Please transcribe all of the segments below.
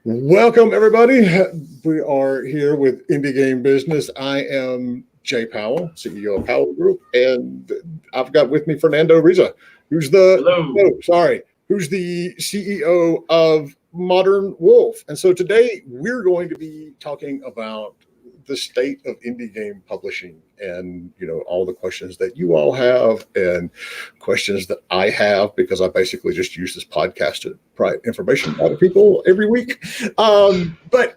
Welcome, everybody. We are here with Indie Game Business. I am Jay Powell, CEO of Powell Group, and I've got with me Fernando Rizo, Hello. who's the CEO of Modern Wolf. And so today we're going to be talking about the state of indie game publishing and all the questions that you all have and questions that I have, because I basically just use this podcast to provide information out of people every week. But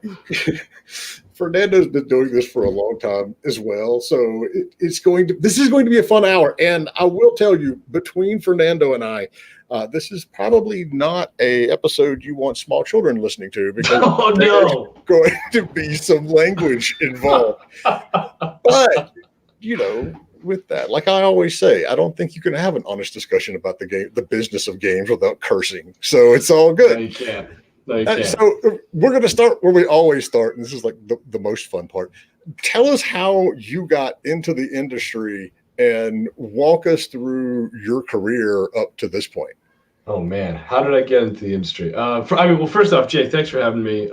Fernando's been doing this for a long time as well, so this is going to be a fun hour. And I will tell you, between Fernando and I, this is probably not a episode you want small children listening to, because there's going to be some language involved. But with that, like I always say, I don't think you can have an honest discussion about the business of games without cursing. So it's all good. No, you can't. So we're going to start where we always start, and this is like the most fun part. Tell us how you got into the industry and walk us through your career up to this point. Oh man, how did I get into the industry? First off, Jay, thanks for having me.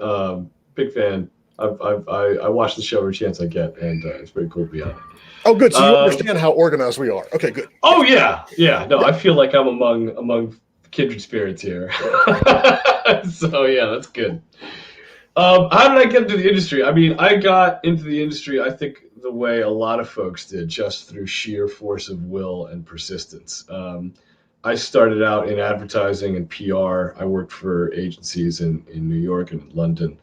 Big fan. I watch the show every chance I get, and it's pretty cool to be on it. Oh, good. So you understand how organized we are. Okay, good. Oh yeah. No, I feel like I'm among kindred spirits here. So yeah, that's good. How did I get into the industry? I mean, I got into the industry, I think, the way a lot of folks did, just through sheer force of will and persistence. I started out in advertising and PR. I worked for agencies in New York and London.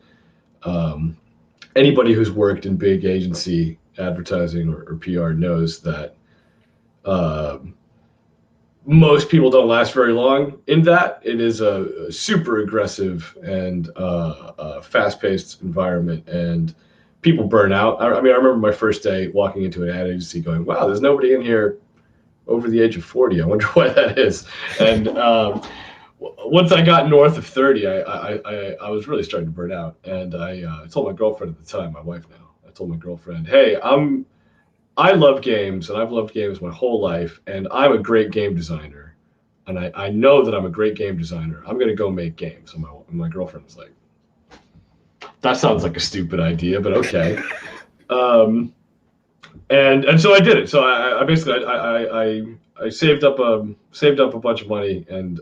Anybody who's worked in big agency advertising or PR knows that most people don't last very long in that. It is a super aggressive and fast-paced environment, and people burn out. I remember my first day walking into an ad agency going, wow, there's nobody in here over the age of 40. I wonder why that is. And once I got north of 30, I was really starting to burn out. And I told my girlfriend at the time, my wife now, I told my girlfriend, hey, I love games, and I've loved games my whole life, and I'm a great game designer. And I know that I'm a great game designer. I'm going to go make games. And my girlfriend was like, that sounds like a stupid idea, but okay. And so I did it. So I basically saved up a bunch of money and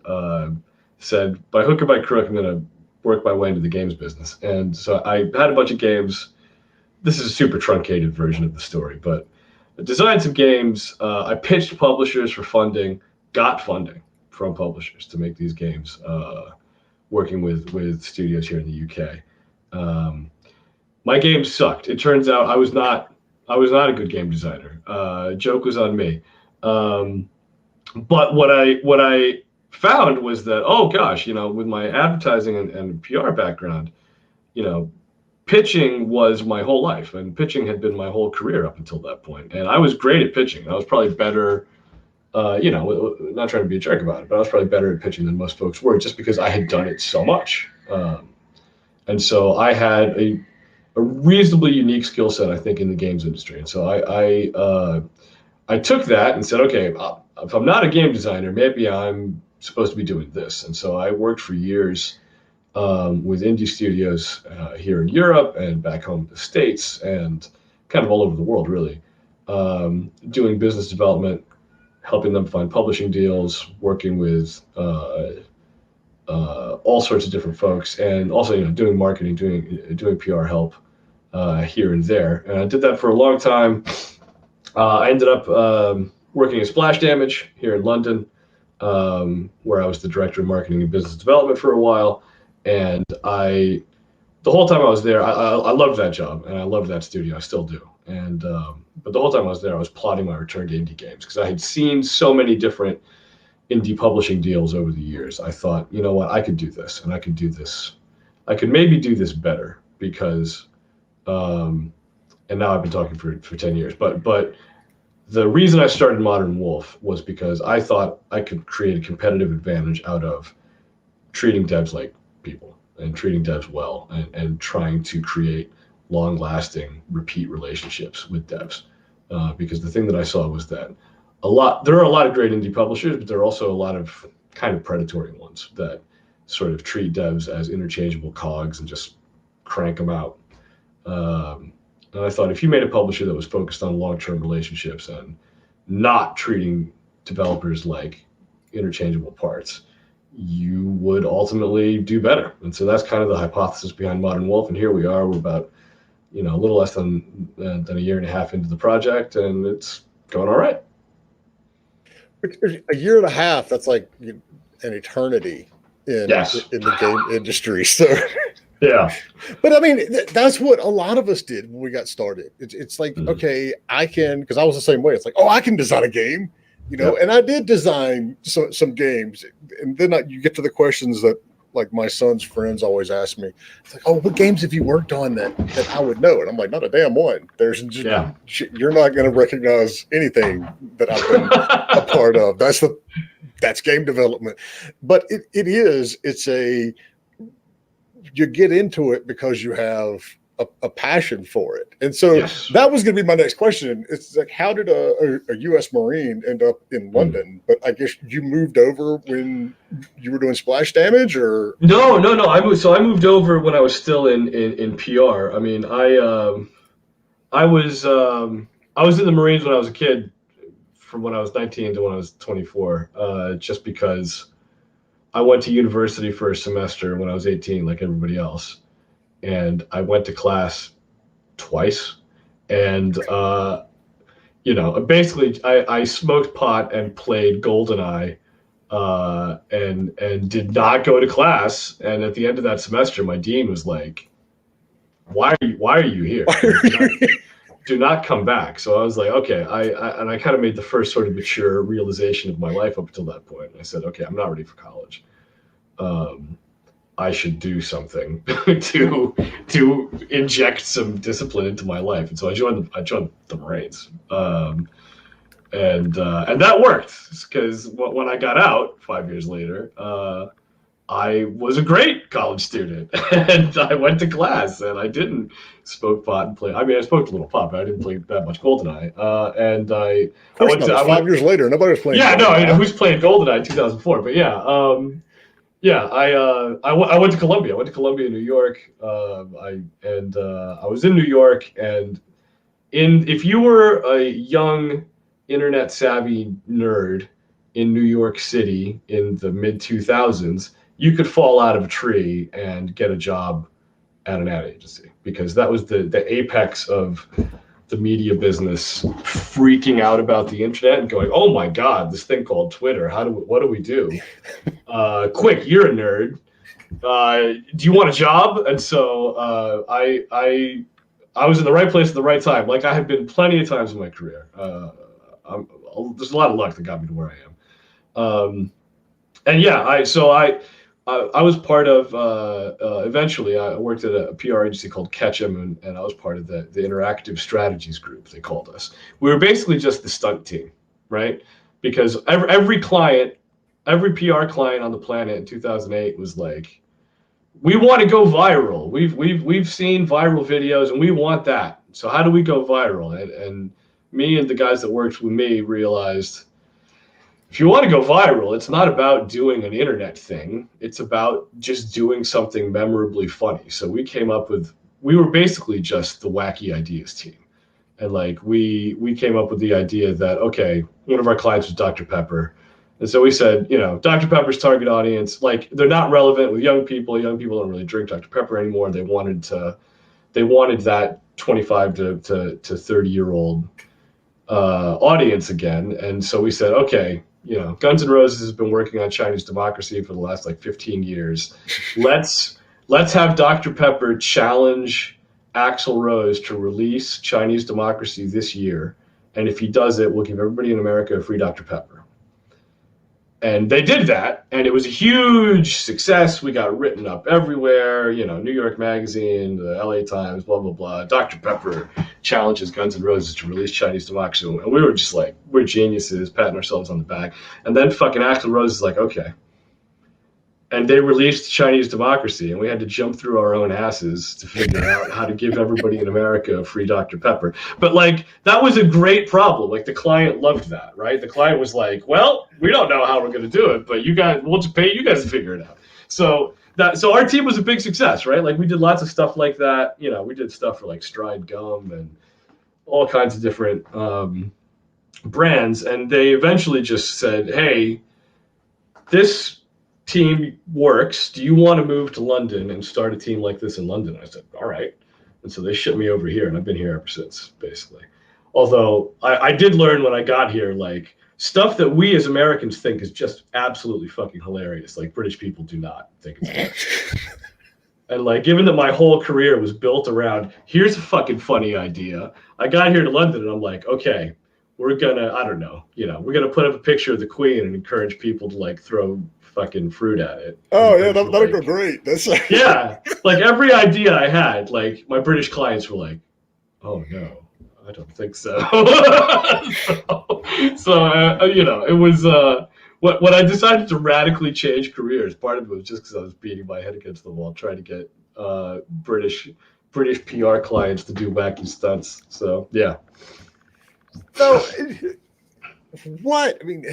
said, by hook or by crook, I'm going to work my way into the games business. And so I had a bunch of games. This is a super truncated version of the story, but I designed some games. I pitched publishers for funding, got funding from publishers to make these games, working with studios here in the UK. My games sucked. It turns out I was not a good game designer. Joke was on me. But what I found was that, oh gosh, with my advertising and PR background, pitching was my whole life, and pitching had been my whole career up until that point. And I was great at pitching. I was probably better, not trying to be a jerk about it, but I was probably better at pitching than most folks were, just because I had done it so much. And so I had a reasonably unique skill set, I think, in the games industry. And so I took that and said, okay, if I'm not a game designer, maybe I'm supposed to be doing this. And so I worked for years with indie studios here in Europe and back home in the States, and kind of all over the world, really, doing business development, helping them find publishing deals, working with all sorts of different folks, and also doing marketing, doing PR help here and there. And I did that for a long time. I ended up working at Splash Damage here in London, where I was the director of marketing and business development for a while. And the whole time I was there, I loved that job, and I loved that studio. I still do. And but the whole time I was there, I was plotting my return to indie games, because I had seen so many different indie publishing deals over the years. I thought, you know what, I could do this, and I could do this. I could maybe do this better, because, and now I've been talking for 10 years, but the reason I started Modern Wolf was because I thought I could create a competitive advantage out of treating devs like people, and treating devs well, and trying to create long-lasting repeat relationships with devs. Because the thing that I saw was that there are a lot of great indie publishers, but there are also a lot of kind of predatory ones that sort of treat devs as interchangeable cogs and just crank them out. And I thought if you made a publisher that was focused on long-term relationships and not treating developers like interchangeable parts, you would ultimately do better. And so that's kind of the hypothesis behind Modern Wolf. And here we are. We're about, a little less than a year and a half into the project, and it's going all right. A year and a half, that's like an eternity in the game industry. So yeah, but I mean, that's what a lot of us did when we got started. It's like, okay, I can, because I was the same way. It's like, oh, I can design a game, and I did design some games. And then you get to the questions that, like, my son's friends always ask me. It's like, oh, what games have you worked on that I would know? And I'm like, not a damn one. There's you're not going to recognize anything that I've been a part of. That's game development. But you get into it because you have a passion for it. And so that was going to be my next question. It's like, how did a U.S. Marine end up in London? But I guess you moved over when you were doing splash damage, or? No. I moved over when I was still in PR. I mean, I was in the Marines when I was a kid, from when I was 19 to when I was 24, just because I went to university for a semester when I was 18, like everybody else. And I went to class twice. And, basically I smoked pot and played GoldenEye, and did not go to class. And at the end of that semester, my dean was like, why are you here? Do not come back. So I was like, okay, I kind of made the first sort of mature realization of my life up until that point. And I said, okay, I'm not ready for college. I should do something to inject some discipline into my life. And so I joined the Marines. And that worked, because when I got out 5 years later, I was a great college student, and I went to class, and I didn't smoke pot and play. I mean, I smoked a little pot, but I didn't play that much GoldenEye. And I went to 5 years later. Nobody was playing. Yeah, GoldenEye. Who's playing GoldenEye in 2004? But I went to Columbia. I went to Columbia, New York. I was in New York, and if you were a young internet savvy nerd in New York City in the mid 2000s, you could fall out of a tree and get a job at an ad agency, because that was the apex of the media business freaking out about the internet and going, oh my God, this thing called Twitter. What do we do? Quick, you're a nerd. Do you want a job? And so I was in the right place at the right time. Like I had been plenty of times in my career. There's a lot of luck that got me to where I am. I was part of, eventually I worked at a PR agency called Ketchum, and I was part of the interactive strategies group, they called us. We were basically just the stunt team, right? Because every client, every PR client on the planet in 2008 was like, we want to go viral. We've seen viral videos and we want that. So how do we go viral? And me and the guys that worked with me realized, if you want to go viral, it's not about doing an internet thing. It's about just doing something memorably funny. So we were basically just the wacky ideas team. And like we came up with the idea that, okay, one of our clients was Dr. Pepper. And so we said, Dr. Pepper's target audience, like they're not relevant with young people. Young people don't really drink Dr. Pepper anymore. They wanted that 25 to 30-year-old audience again. And so we said, okay, Guns N' Roses has been working on Chinese democracy for the last 15 years. Let's have Dr. Pepper challenge Axl Rose to release Chinese democracy this year. And if he does it, we'll give everybody in America a free Dr. Pepper. And they did that, and it was a huge success. We got written up everywhere, New York Magazine, the LA Times, blah, blah, blah. Dr. Pepper challenges Guns N' Roses to release Chinese democracy. And we were just like, we're geniuses, patting ourselves on the back. And then fucking Axl Rose is like, okay. and they released Chinese Democracy, and we had to jump through our own asses to figure out how to give everybody in America a free Dr. Pepper. But like, that was a great problem. Like, the client loved that, right? The client was like, well, we don't know how we're going to do it, but we'll just pay you guys to figure it out. So our team was a big success, right? Like, we did lots of stuff like that. You know, we did stuff for like Stride Gum and all kinds of different brands, and they eventually just said, hey, this team works. Do you want to move to London and start a team like this in London? I said, all right. And so they shipped me over here, and I've been here ever since, basically. Although I did learn when I got here, like, stuff that we as Americans think is just absolutely fucking hilarious. Like, British people do not think it's hilarious. And like, given that my whole career was built around, here's a fucking funny idea. I got here to London and I'm like, okay, we're gonna, I don't know, we're gonna put up a picture of the Queen and encourage people to like throw fucking fruit at it. Oh yeah, that'll go great. That's yeah, like every idea I had, like my British clients were like, oh no, I don't think so. It was when I decided to radically change careers. Part of it was just because I was beating my head against the wall trying to get British PR clients to do wacky stunts. So yeah. So, what? I mean,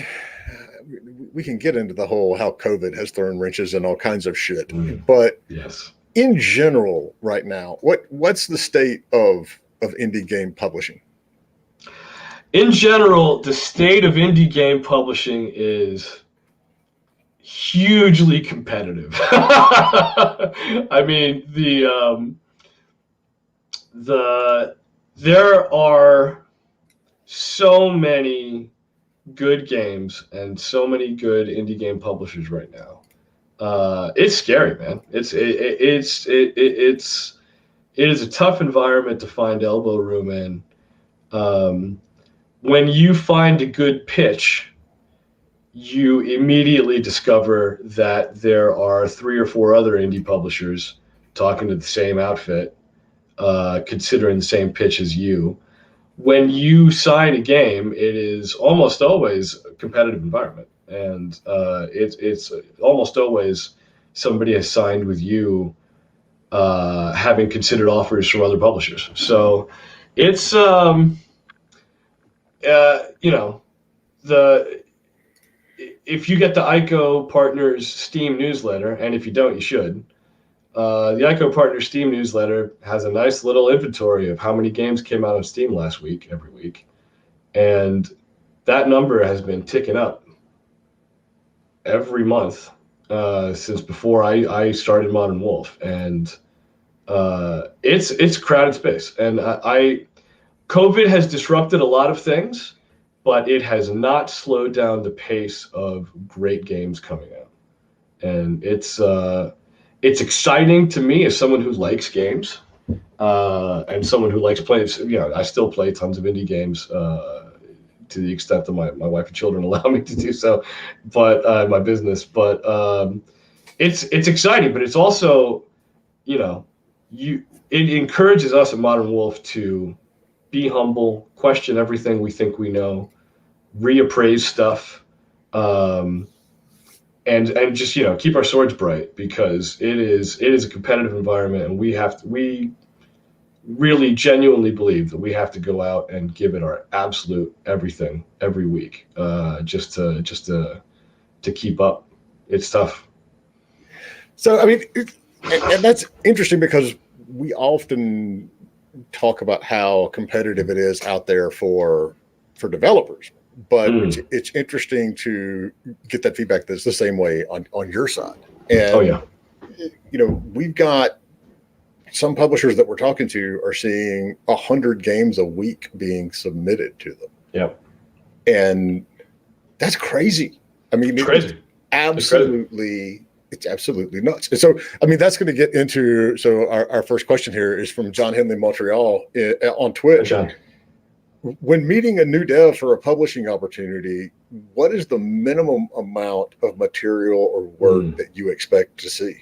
we can get into the whole how COVID has thrown wrenches and all kinds of shit, but yes, in general, right now, what's the state of indie game publishing? In general, the state of indie game publishing is hugely competitive. I mean, there are so many good games and so many good indie game publishers right now. It's scary, man. It is a tough environment to find elbow room in. When you find a good pitch, you immediately discover that there are 3 or 4 other indie publishers talking to the same outfit, considering the same pitch as you. When you sign a game, it is almost always a competitive environment, and it's almost always somebody has signed with you, having considered offers from other publishers. So it's if you get the ICO Partners Steam newsletter, and if you don't, you should. The ICO Partners Steam newsletter has a nice little inventory of how many games came out on Steam last week, every week. And that number has been ticking up every month since before I started Modern Wolf. And it's crowded space. And COVID has disrupted a lot of things, but it has not slowed down the pace of great games coming out. And it's exciting to me as someone who likes games, and someone who likes playing. I still play tons of indie games to the extent that my wife and children allow me to do so, but my business. But it's exciting, but it's also, it encourages us at Modern Wolf to be humble, question everything we think we know, reappraise stuff, and just keep our swords bright, because it is a competitive environment, and we really genuinely believe that we have to go out and give it our absolute everything every week, just to keep up. It's tough. So I mean, and that's interesting because we often talk about how competitive it is out there for developers, but it's interesting to get that feedback that's the same way on your side. And we've got some publishers that we're talking to are seeing 100 games a week being submitted to them. Yep. And that's crazy. I mean, it's crazy. It's absolutely nuts. And so, I mean, that's going to get into, so our first question here is from John Henley Montreal on Twitch. John. When meeting a new dev for a publishing opportunity, what is the minimum amount of material or work that you expect to see?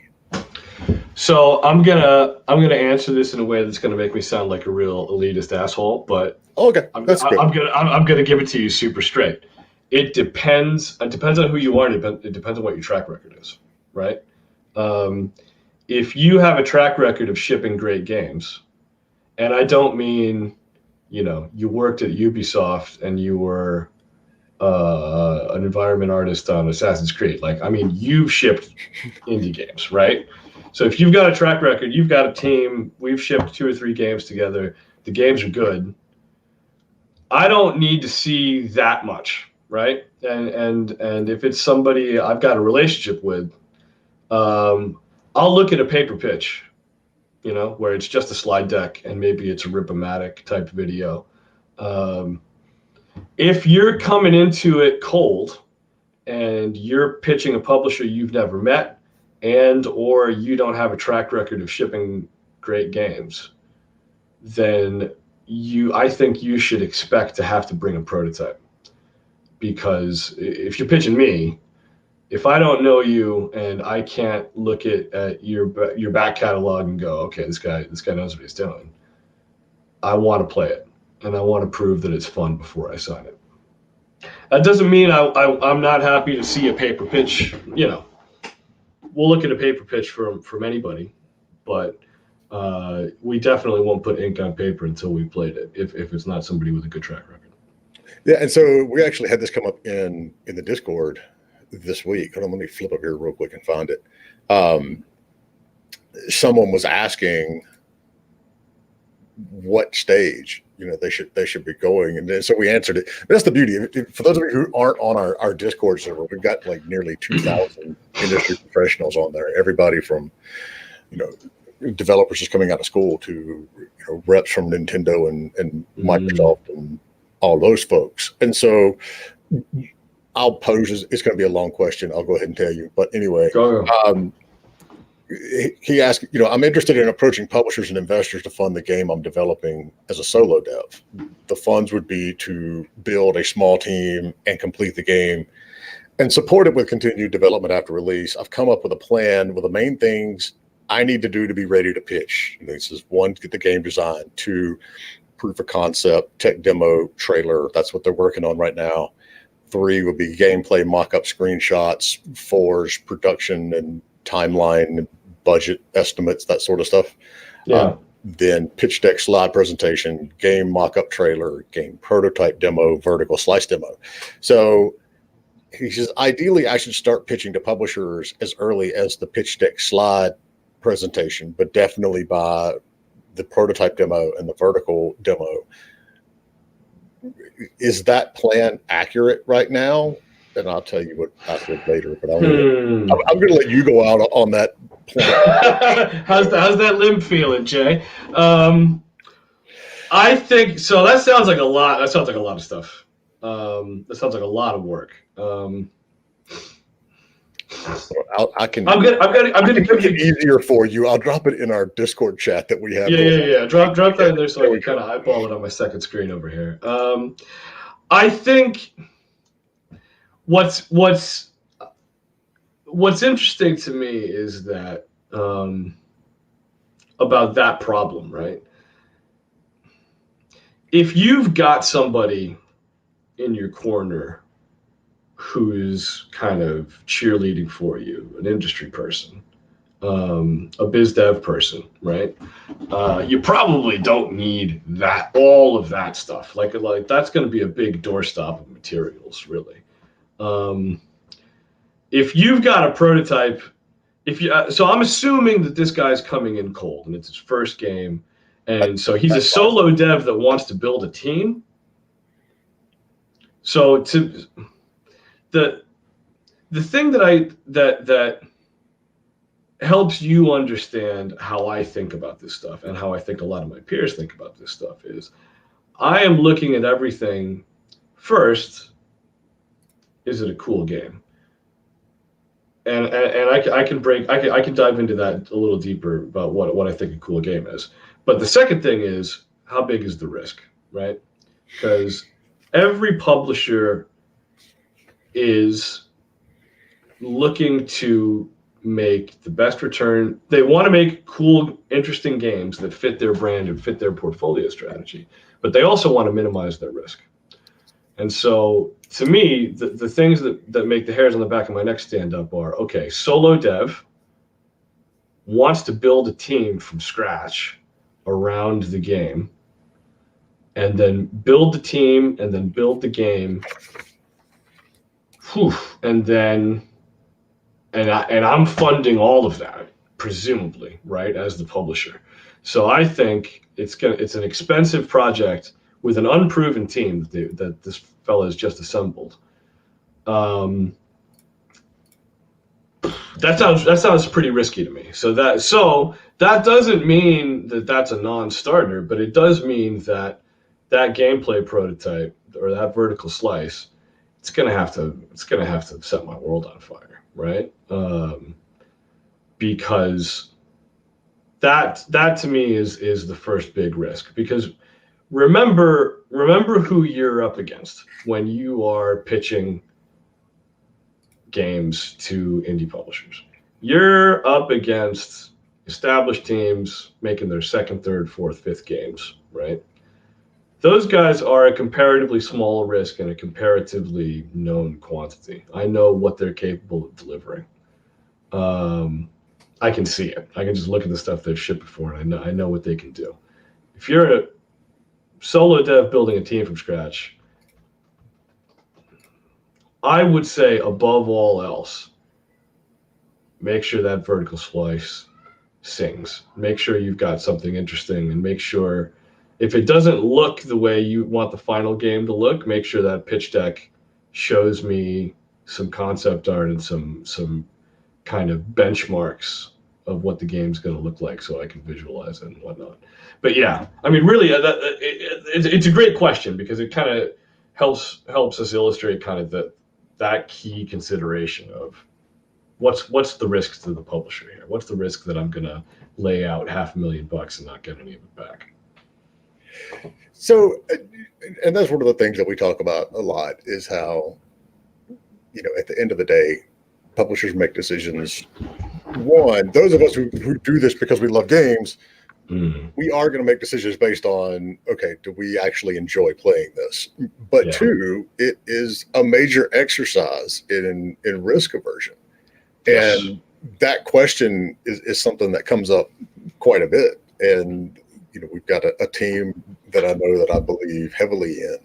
So I'm gonna answer this in a way that's gonna make me sound like a real elitist asshole, but okay, that's good. I'm gonna give it to you super straight. It depends on who you are. It depends on what your track record is, right? If you have a track record of shipping great games, and I don't mean, you worked at Ubisoft and you were an environment artist on Assassin's Creed. Like, I mean, you've shipped indie games, right? So if you've got a track record, you've got a team, we've shipped 2 or 3 games together, the games are good. I don't need to see that much, right? And if it's somebody I've got a relationship with, I'll look at a paper pitch, where it's just a slide deck and maybe it's a rip-o-matic type video. If you're coming into it cold and you're pitching a publisher you've never met, and or you don't have a track record of shipping great games, then I think you should expect to have to bring a prototype. Because if you're pitching me, if I don't know you and I can't look at your back catalog and go, okay, this guy knows what he's doing, I want to play it and I want to prove that it's fun before I sign it. That doesn't mean I'm not happy to see a paper pitch. We'll look at a paper pitch from anybody, but we definitely won't put ink on paper until we played it, if it's not somebody with a good track record. Yeah, and so we actually had this come up in the Discord this week. Hold on, let me flip up here real quick and find it. Someone was asking what stage they should be going, and then so we answered it. That's the beauty. For those of you who aren't on our Discord server, we've got like nearly 2,000 industry professionals on there. Everybody from developers just coming out of school to reps from Nintendo and Microsoft and all those folks. And so I'll pose, it's going to be a long question. I'll go ahead and tell you. But anyway, he asked, I'm interested in approaching publishers and investors to fund the game I'm developing as a solo dev. The funds would be to build a small team and complete the game and support it with continued development after release. I've come up with a plan with the main things I need to do to be ready to pitch. This is 1, get the game designed, 2, proof of concept, tech demo, trailer. That's what they're working on right now. 3 would be gameplay, mock-up screenshots. 4 is production and timeline, budget estimates, that sort of stuff. Yeah. Then pitch deck, slide presentation, game mock-up trailer, game prototype demo, vertical slice demo. So he says, ideally, I should start pitching to publishers as early as the pitch deck slide presentation, but definitely by the prototype demo and the vertical demo. Is that plan accurate right now? And I'll tell you what I think later, but I'm going to let you go out on that plan. How's that limb feeling, Jay? I think so. That sounds like a lot. That sounds like a lot of stuff. That sounds like a lot of work. I'm gonna make it easier for you. I'll drop it in our Discord chat that we have. Yeah. Drop that in there so I can kind of eyeball it on my second screen over here. I think what's interesting to me is that about that problem, right? If you've got somebody in your corner who's kind of cheerleading for you, an industry person, a biz dev person, right? You probably don't need all of that stuff. Like that's going to be a big doorstop of materials, really. If you've got a prototype, so I'm assuming that this guy's coming in cold and it's his first game, and so he's a solo dev that wants to build a team. So the thing that helps you understand how I think about this stuff and how I think a lot of my peers think about this stuff is I am looking at everything first. Is it a cool game? And I can dive into that a little deeper about what I think a cool game is. But the second thing is, how big is the risk, right? Because every publisher is looking to make the best return. They want to make cool, interesting games that fit their brand and fit their portfolio strategy, but they also want to minimize their risk. And so to me, the things that make the hairs on the back of my neck stand up are, okay, solo dev, wants to build a team from scratch around the game, and then build the team, and then build the game, and I'm funding all of that, presumably, right, as the publisher. So I think it's an expensive project with an unproven team that this fella has just assembled. That sounds pretty risky to me. So that doesn't mean that that's a non-starter, but it does mean that gameplay prototype or that vertical slice, it's gonna have to set my world on fire, right? Because that to me is the first big risk. Because remember who you're up against when you are pitching games to indie publishers. You're up against established teams making their second, third, fourth, fifth games, right? Those guys are a comparatively small risk and a comparatively known quantity. I know what they're capable of delivering. I can see it. I can just look at the stuff they've shipped before, and I know what they can do. If you're a solo dev building a team from scratch, I would say above all else, make sure that vertical slice sings. Make sure you've got something interesting, and make sure if it doesn't look the way you want the final game to look, make sure that pitch deck shows me some concept art and some kind of benchmarks of what the game's going to look like, so I can visualize it and whatnot. But yeah, I mean, really, it's a great question, because it kind of helps us illustrate kind of that key consideration of what's the risks to the publisher here? What's the risk that I'm going to lay out $500,000 and not get any of it back? So, and that's one of the things that we talk about a lot, is how, at the end of the day, publishers make decisions. One, those of us who do this because we love games, we are going to make decisions based on, okay, do we actually enjoy playing this? But two, it is a major exercise in risk aversion. Yes. And that question is something that comes up quite a bit. And, we've got a team that I know that I believe heavily in,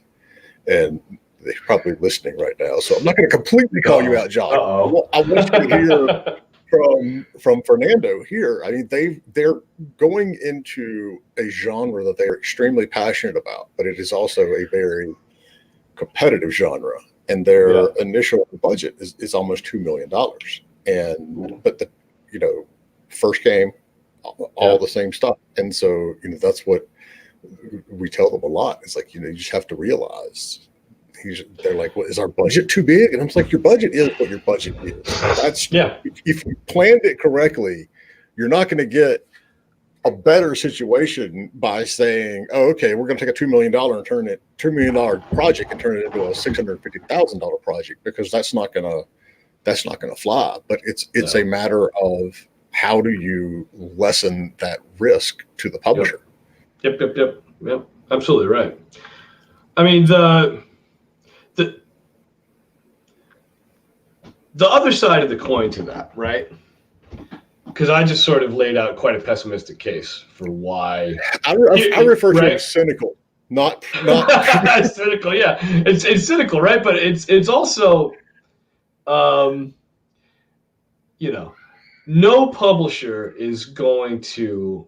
and they're probably listening right now. So I'm not going to completely call you out, John. I want you to hear from Fernando here. I mean, they're going into a genre that they're extremely passionate about, but it is also a very competitive genre. And their initial budget is almost $2 million. But the first game, all the same stuff. And so, that's what we tell them a lot. It's like, you just have to realize. They're like, well, is our budget too big? And I'm like, your budget is what your budget is. That's if you planned it correctly, you're not going to get a better situation by saying, oh, okay, we're going to take a $2 million and turn it $2 million project and turn it into a $650,000 project, because that's not going to fly. But it's a matter of, how do you lessen that risk to the publisher? Yep. Absolutely right. I mean, the other side of the coin to that, right? Because I just sort of laid out quite a pessimistic case for why. I refer to it as cynical, not cynical. Yeah, it's cynical, right? But it's also, no publisher is going to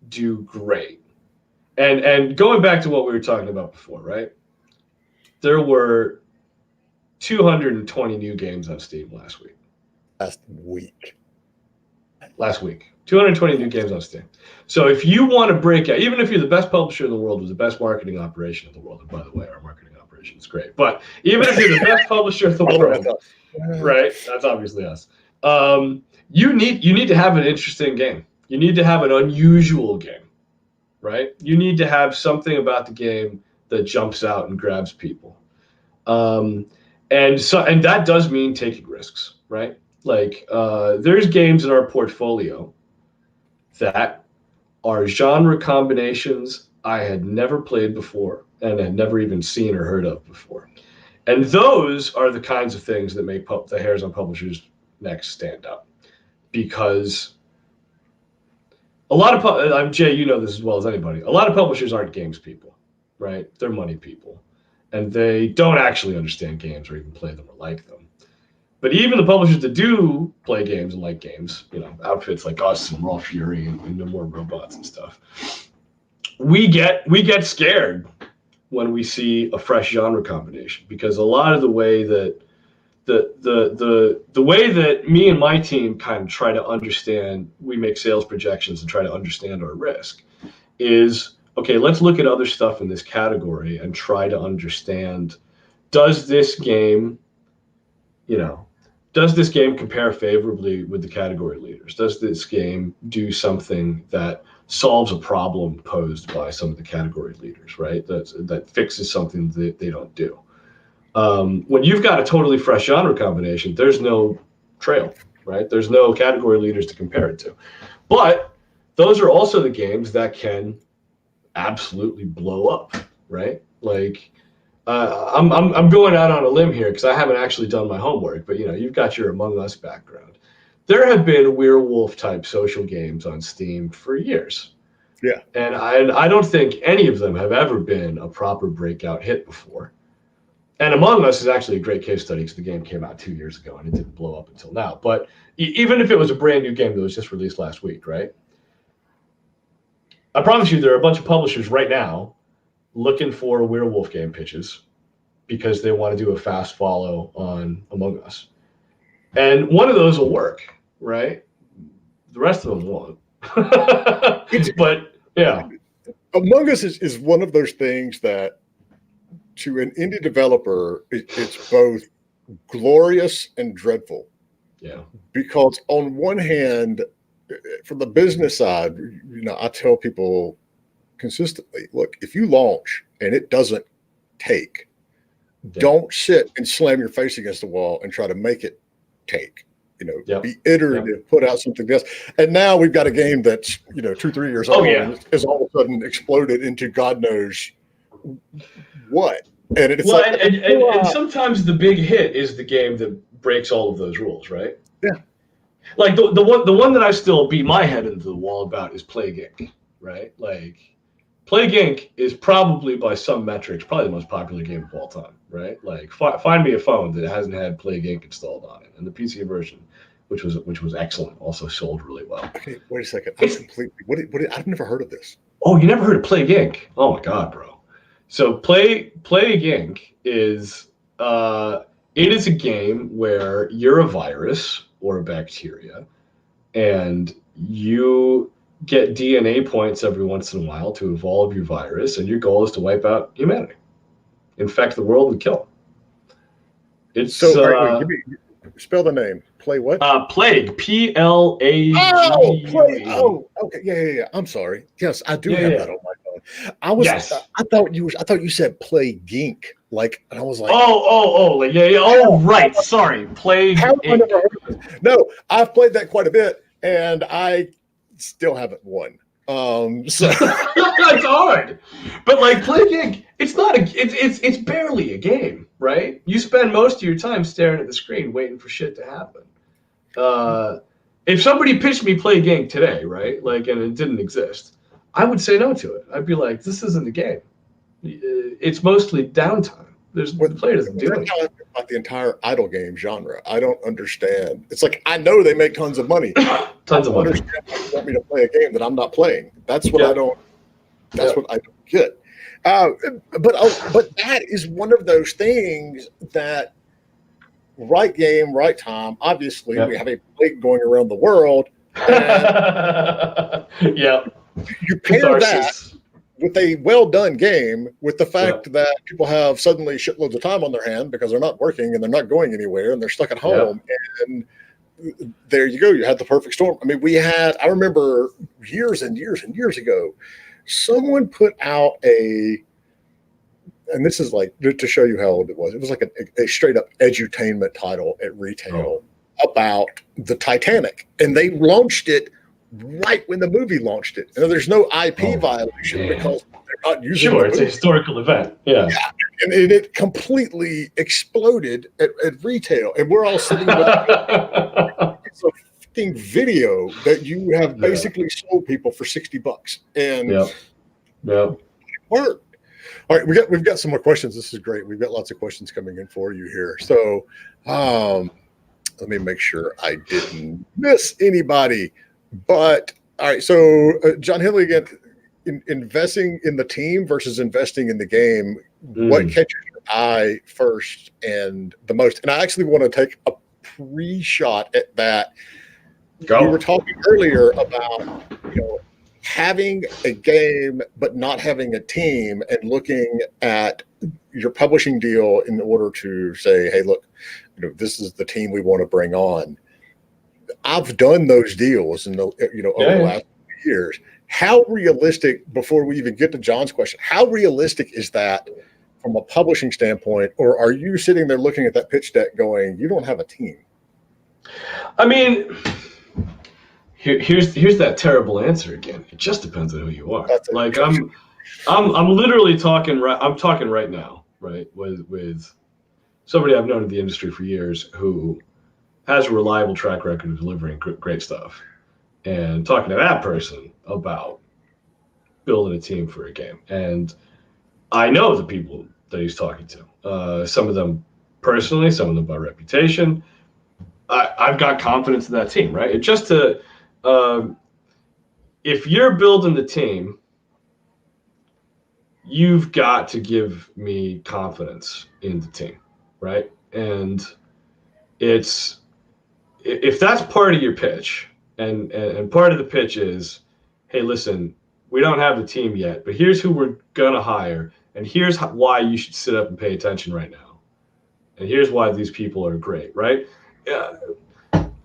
do great. And going back to what we were talking about before, right? There were 220 new games on Steam last week. Last week. 220 new games on Steam. So if you want to break out, even if you're the best publisher in the world with the best marketing operation in the world, and by the way, our marketing operation is great, but even if you're the best publisher in the world, right? That's obviously us. You need to have an interesting game. You need to have an unusual game, right? You need to have something about the game that jumps out and grabs people. And that does mean taking risks, right? Like, there's games in our portfolio that are genre combinations I had never played before and had never even seen or heard of before. And those are the kinds of things that make the hairs on publishers' necks stand up, because a lot of I'm Jay, you know this as well as anybody. A lot of publishers aren't games people, right? They're money people, and they don't actually understand games or even play them or like them. But even the publishers that do play games and like games, outfits like us and Raw Fury and No More Robots and stuff, we get scared when we see a fresh genre combination, because a lot of the way that the way that me and my team kind of try to understand, we make sales projections and try to understand our risk, is okay, let's look at other stuff in this category and try to understand, does this game, does this game compare favorably with the category leaders? Does this game do something that solves a problem posed by some of the category leaders, right? That fixes something that they don't do. When you've got a totally fresh genre combination, there's no trail, right? There's no category leaders to compare it to. But those are also the games that can absolutely blow up, right? Like, I'm going out on a limb here because I haven't actually done my homework, but you've got your Among Us background. There have been werewolf type social games on Steam for years. Yeah. And I don't think any of them have ever been a proper breakout hit before. And Among Us is actually a great case study because the game came out 2 years ago and it didn't blow up until now. But even if it was a brand new game that was just released last week, right? I promise you there are a bunch of publishers right now looking for werewolf game pitches because they want to do a fast follow on Among Us. And one of those will work, right? The rest of them won't. But yeah. Among Us is one of those things that, to an indie developer, it's both glorious and dreadful. Yeah. Because on one hand, from the business side, I tell people consistently, look, if you launch and it doesn't take, don't sit and slam your face against the wall and try to make it take. Be iterative, put out something else. And now we've got a game that's 2-3 years old and is all of a sudden exploded into God knows what. And it's and sometimes the big hit is the game that breaks all of those rules, right? Yeah. Like the one that I still beat my head into the wall about is Plague Inc., right? Like, Plague Inc. is probably, by some metrics, probably the most popular game of all time, right? Like, find me a phone that hasn't had Plague Inc. installed on it, and the PC version, which was excellent, also sold really well. Okay, wait a second. I've never heard of this. Oh, you never heard of Plague Inc.? Oh my God, bro! So Plague Inc. is it is a game where you're a virus or a bacteria, and you get DNA points every once in a while to evolve your virus, and your goal is to wipe out humanity, infect the world, and kill them. It's give me, spell the name. Play what? Plague. Plague. Oh, Plague. Oh, okay. Yeah. I'm sorry. Yes, I do have that on my phone. I thought you said Plague Inc. Like, and I was like, like, yeah. Oh, right. Sorry, Plague. No, I've played that quite a bit, and I still haven't won. So it's hard, but like Plague Inc., it's barely a game, right? You spend most of your time staring at the screen waiting for shit to happen. If somebody pitched me Plague Inc. today, right, like, and it didn't exist, I would say no to it. I'd be like, this isn't a game. It's mostly downtime. The player doesn't do it. About the entire idle game genre, I don't understand. It's like, I know they make tons of money. Tons of money. Understand why you want me to play a game that I'm not playing. That's what I don't. That's what I don't get. But that is one of those things that, right game, right time. Obviously, we have a plague going around the world. You pair that with a well-done game, with the fact that people have suddenly shitloads of time on their hand because they're not working and they're not going anywhere and they're stuck at home. And there you go. You had the perfect storm. I mean, I remember years and years and years ago, someone put out and this is like to show you how old it was. It was like a straight up edutainment title at retail about the Titanic. And they launched it right when the movie launched it. And there's no IP violation because they're not using it. It's a historical event. Yeah. And it completely exploded at retail. And we're all sitting with freaking video that you have basically sold people for $60, and yeah. work. All right, we've got some more questions. This is great. We've got lots of questions coming in for you here. So, let me make sure I didn't miss anybody. But all right, so John Henley again, investing in the team versus investing in the game. What catches your eye first and the most? And I actually want to take a pre-shot at that. Go. We were talking earlier about having a game but not having a team, and looking at your publishing deal in order to say, hey, look, this is the team we want to bring on. I've done those deals over the last few years. How realistic, before we even get to John's question, how realistic is that from a publishing standpoint? Or are you sitting there looking at that pitch deck going, you don't have a team? I mean, here's that terrible answer again. It just depends on who you are. Like I'm literally talking right. I'm talking right now, right, with somebody I've known in the industry for years who has a reliable track record of delivering great stuff, and talking to that person about building a team for a game. And I know the people that he's talking to. Some of them personally, some of them by reputation. I've got confidence in that team, right? It just to if you're building the team, you've got to give me confidence in the team, right? And it's if that's part of your pitch, and part of the pitch is, hey, listen, we don't have the team yet, but here's who we're gonna hire, and here's why you should sit up and pay attention right now, and here's why these people are great, right?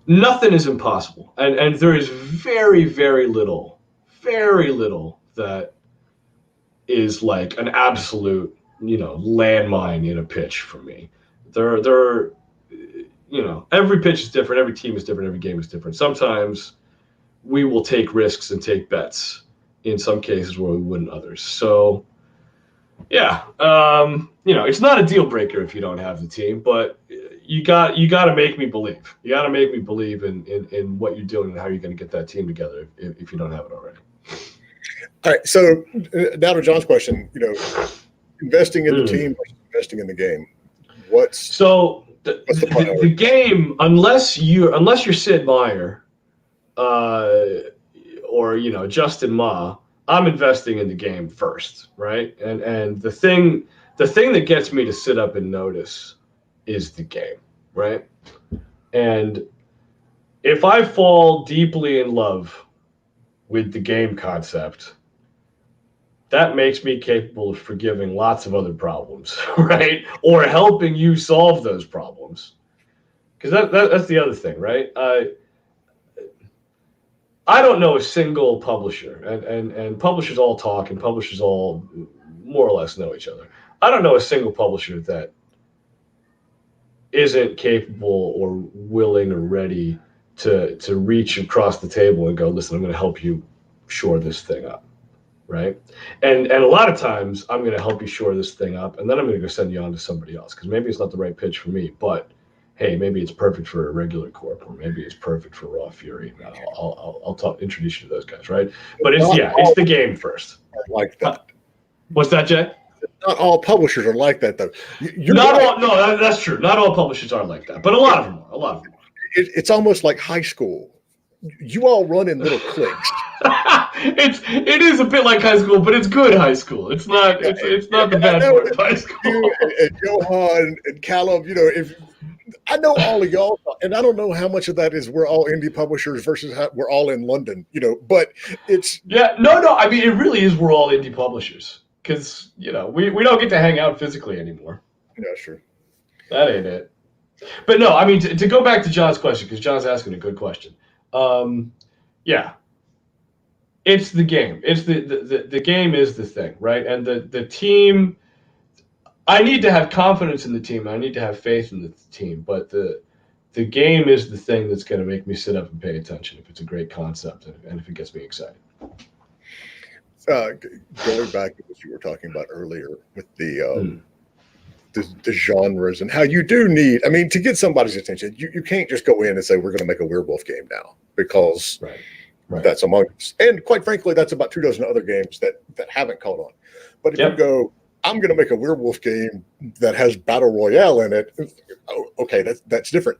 Nothing is impossible, and there is very, very little that is like an absolute, landmine in a pitch for me. There are, every pitch is different, every team is different, every game is different. Sometimes we will take risks and take bets in some cases where we wouldn't others. So, yeah, it's not a deal breaker if you don't have the team, but you got to make me believe. You got to make me believe in what you're doing and how you're going to get that team together if you don't have it already. All right, so now to John's question, investing in the team versus investing in the game. The game, unless you're Sid Meier, or Justin Ma, I'm investing in the game first, right? And the thing that gets me to sit up and notice is the game, right? And if I fall deeply in love with the game concept, that makes me capable of forgiving lots of other problems, right? Or helping you solve those problems. Because that's the other thing, right? I don't know a single publisher, and publishers all talk, and publishers all more or less know each other. I don't know a single publisher that isn't capable or willing or ready to reach across the table and go, listen, I'm going to help you shore this thing up, right? And a lot of times I'm going to help you shore this thing up, and then I'm going to go send you on to somebody else, because maybe it's not the right pitch for me, but hey, maybe it's perfect for a regular corp, or maybe it's perfect for Raw Fury. I'll introduce you to those guys, right? But it's the game first. Like that. What's that, Jay? Not all publishers are like that, though. That's true. Not all publishers are like that, but a lot of them are. It's almost like high school. You all run in little cliques. It is a bit like high school, but it's good high school. It's not the bad part of high school. You and Johan and Callum, if I know all of y'all, and I don't know how much of that is we're all indie publishers versus we're all in London, but it's no. I mean, it really is we're all indie publishers. Because, we don't get to hang out physically anymore. Yeah, sure. That ain't it. But no, I mean, to go back to John's question, because John's asking a good question. It's the game. It's the game is the thing, right? And the team, I need to have confidence in the team. I need to have faith in the team. But the game is the thing that's going to make me sit up and pay attention if it's a great concept and if it gets me excited. Going back to what you were talking about earlier with the the genres and how you do need, I mean, to get somebody's attention, you can't just go in and say, we're going to make a werewolf game now because that's Among Us. And quite frankly, that's about 24 other games that haven't caught on. But if you go, I'm going to make a werewolf game that has battle royale in it, okay, that's different.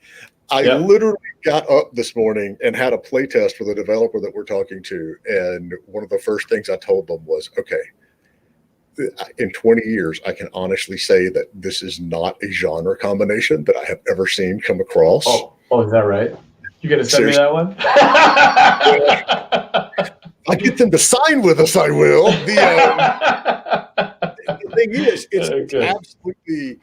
I literally got up this morning and had a play test with a developer that we're talking to. And one of the first things I told them was, okay, in 20 years, I can honestly say that this is not a genre combination that I have ever seen come across. Oh, is that right? You going to send me that one? I get them to sign with us, I will. The thing is, it's absolutely...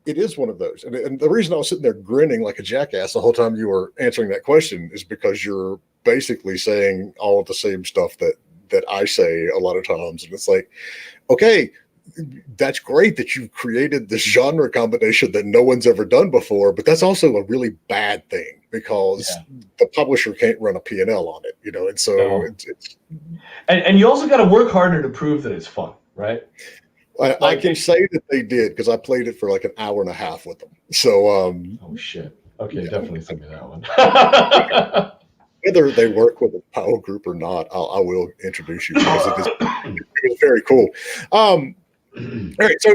It is one of those. And the reason I was sitting there grinning like a jackass the whole time you were answering that question is because you're basically saying all of the same stuff that I say a lot of times. And it's like, okay, that's great that you've created this genre combination that no one's ever done before, but that's also a really bad thing because the publisher can't run a P&L on it, and so it's and you also got to work harder to prove that it's fun, right? I can say that they did because I played it for like an hour and a half with them. So, oh shit. Okay, definitely send me that one. Whether they work with a POW group or not, I will introduce you because it is very cool. All right, so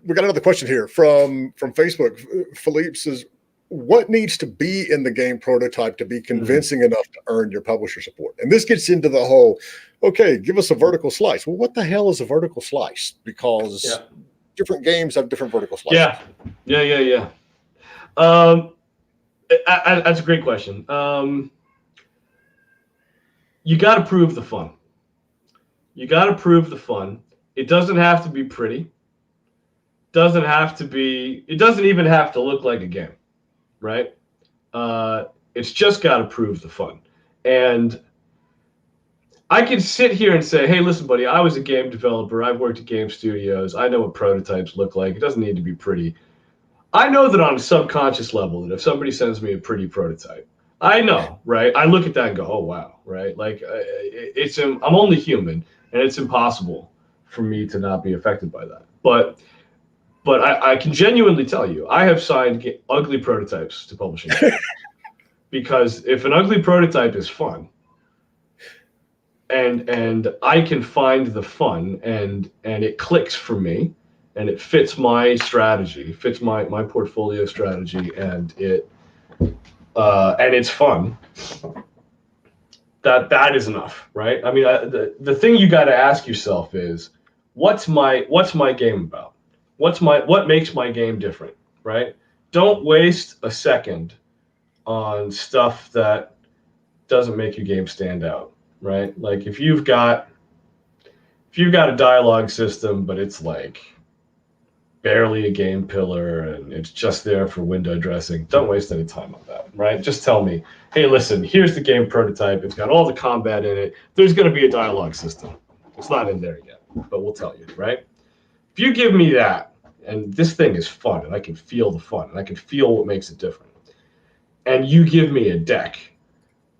we got another question here from Facebook. Philippe says, what needs to be in the game prototype to be convincing enough to earn your publisher support? And this gets into the whole, okay, give us a vertical slice. Well, what the hell is a vertical slice? Because different games have different vertical slices. Yeah. That's a great question. You got to prove the fun. It doesn't have to be pretty. It doesn't even have to look like a game. Right? It's just got to prove the fun. And I can sit here and say, hey, listen, buddy, I was a game developer. I've worked at game studios. I know what prototypes look like. It doesn't need to be pretty. I know that on a subconscious level that if somebody sends me a pretty prototype, I know, right? I look at that and go, oh, wow, right? Like, I'm only human, and it's impossible for me to not be affected by that. But I can genuinely tell you, I have signed ugly prototypes to publishing because if an ugly prototype is fun, and I can find the fun and it clicks for me, and it fits my strategy, fits my portfolio strategy, and it's fun, that is enough, right? I mean, the thing you got to ask yourself is, what's my game about? What makes my game different, right? Don't waste a second on stuff that doesn't make your game stand out, right? Like if you've got a dialogue system, but it's like barely a game pillar and it's just there for window dressing, don't waste any time on that, right? Just tell me, hey, listen, here's the game prototype. It's got all the combat in it. There's going to be a dialogue system. It's not in there yet, but we'll tell you, right? If you give me that, and this thing is fun, and I can feel the fun, and I can feel what makes it different, and you give me a deck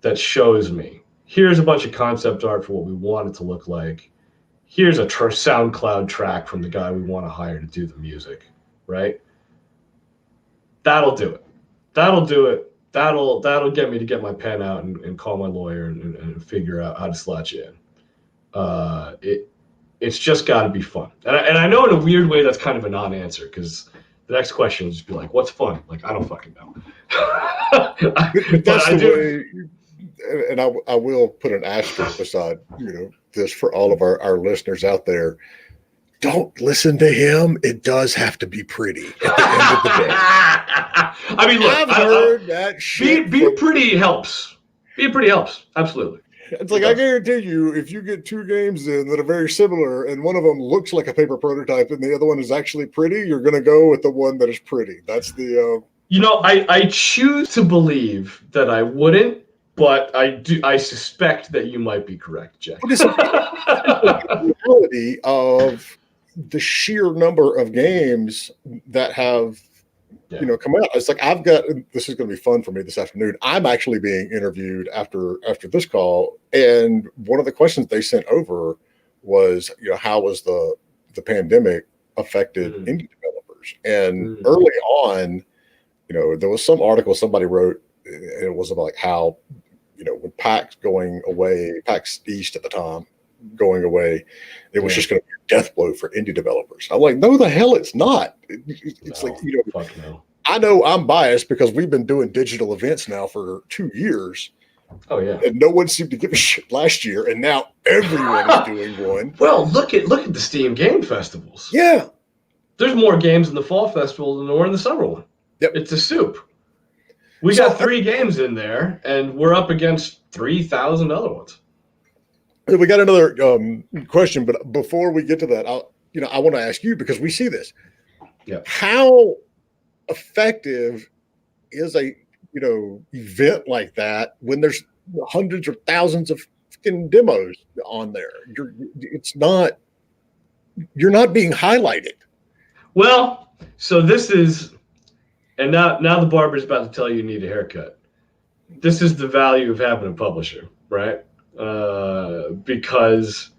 that shows me, here's a bunch of concept art for what we want it to look like, here's a SoundCloud track from the guy we want to hire to do the music, right? That'll do it. That'll get me to get my pen out and call my lawyer and figure out how to slot you in. It's just got to be fun. And I know in a weird way that's kind of a non-answer because the next question will just be like, what's fun? Like, I don't fucking know. That's the way, and I will put an asterisk beside, this for all of our listeners out there. Don't listen to him. It does have to be pretty at the end of the day. I mean, look, I've heard that shit. Being pretty helps. Being pretty helps. Absolutely. It's like, I guarantee you, if you get two games in that are very similar and one of them looks like a paper prototype and the other one is actually pretty, you're going to go with the one that is pretty. That's the... I choose to believe that I wouldn't, but I suspect that you might be correct, Jack. It's the reality of the sheer number of games that have come out. It's like, this is going to be fun for me this afternoon. I'm actually being interviewed after this call, and one of the questions they sent over was, how was the pandemic affected indie developers. And early on, there was some article somebody wrote, and it was about like how, when PAX East at the time going away, it was just going to be a death blow for indie developers. I'm like, no, the hell it's not. It's no, like, fuck no. I know I'm biased because we've been doing digital events now for 2 years. Oh yeah. And no one seemed to give a shit last year, and now everyone is doing one. Well, look at the Steam Game Festivals. Yeah. There's more games in the fall festival than there were in the summer one. Yep. It's a soup. We got 3 games in there, and we're up against 3,000 other ones. We got another question, but before we get to that, I want to ask you, because we see this. Yeah. How effective is a event like that when there's hundreds or thousands of fucking demos on there? You're not being highlighted. Well, so this is, and now the barber's about to tell you need a haircut. This is the value of having a publisher, right? Because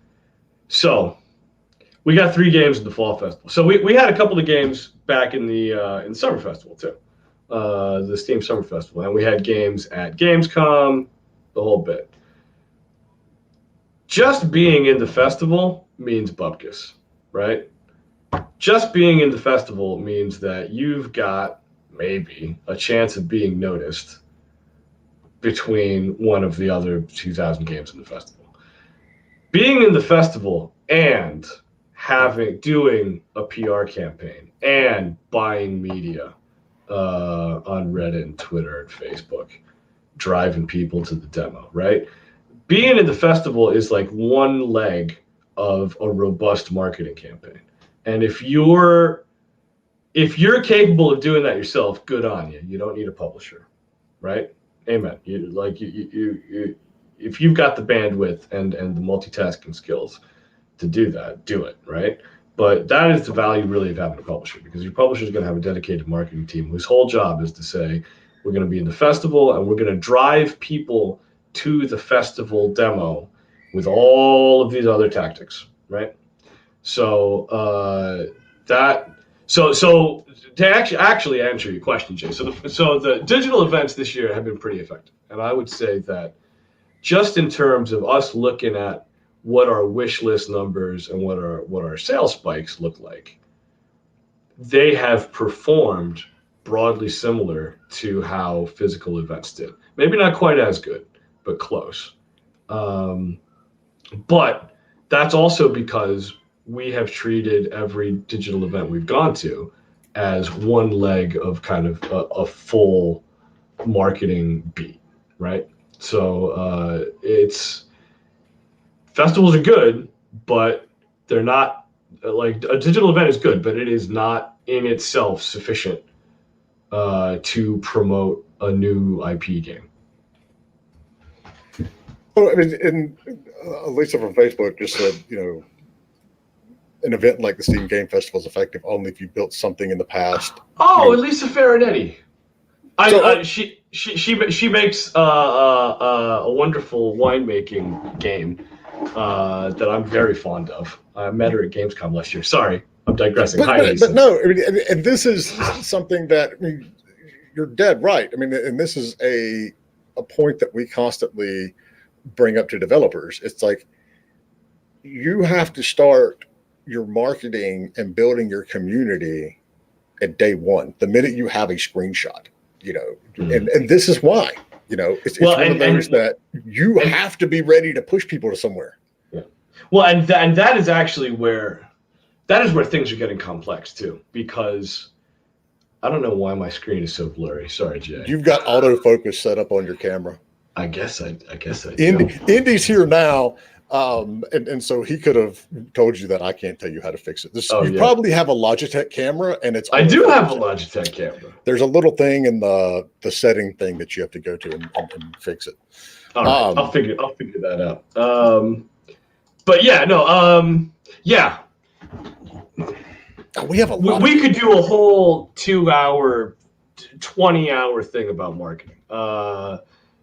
we got 3 games in the fall festival. So we had a couple of games back in the summer festival too, the Steam Summer Festival, and we had games at Gamescom, the whole bit. Just being in the festival means bupkis, right? Just being in the festival means that you've got maybe a chance of being noticed between one of the other 2,000 games in the festival. Being in the festival and doing a PR campaign and buying media on Reddit and Twitter and Facebook, driving people to the demo, right? Being in the festival is like one leg of a robust marketing campaign. And if you're capable of doing that yourself, good on you. You don't need a publisher, right? Amen. If you've got the bandwidth and the multitasking skills to do that, do it, right? But that is the value really of having a publisher, because your publisher is going to have a dedicated marketing team whose whole job is to say, we're going to be in the festival and we're going to drive people to the festival demo with all of these other tactics, right? So to actually answer your question, Jay, so the digital events this year have been pretty effective, and I would say that just in terms of us looking at what our wish list numbers and what our sales spikes look like, they have performed broadly similar to how physical events did. Maybe not quite as good, but close. But that's also because we have treated every digital event we've gone to as one leg of kind of a full marketing beat, right? So festivals are good, but they're not, like, a digital event is good, but it is not in itself sufficient to promote a new IP game. Well, I mean, and Lisa from Facebook just said, an event like the Steam Game Festival is effective only if you built something in the past. Oh, Lisa Fernandos. She makes a wonderful winemaking game that I'm very fond of. I met her at Gamescom last year. Sorry, I'm digressing. Hi, Lisa. But no, I mean, and this is something that, I mean, you're dead right. I mean, and this is a point that we constantly bring up to developers. It's like, you have to start your marketing and building your community at day one, the minute you have a screenshot, and this is why, it's one of those that you have to be ready to push people to somewhere. Yeah. Well, and that is actually where things are getting complex too, because I don't know why my screen is so blurry. Sorry, Jay. You've got autofocus set up on your camera. I guess I do. Indy's here now. And so he could have told you that I can't tell you how to fix it. You probably have a Logitech camera, and I do have a Logitech camera. There's a little thing in the setting thing that you have to go to and fix it. All right, I'll figure that out. But yeah, no, yeah. We have we could do a whole 2-hour, 20-hour thing about marketing.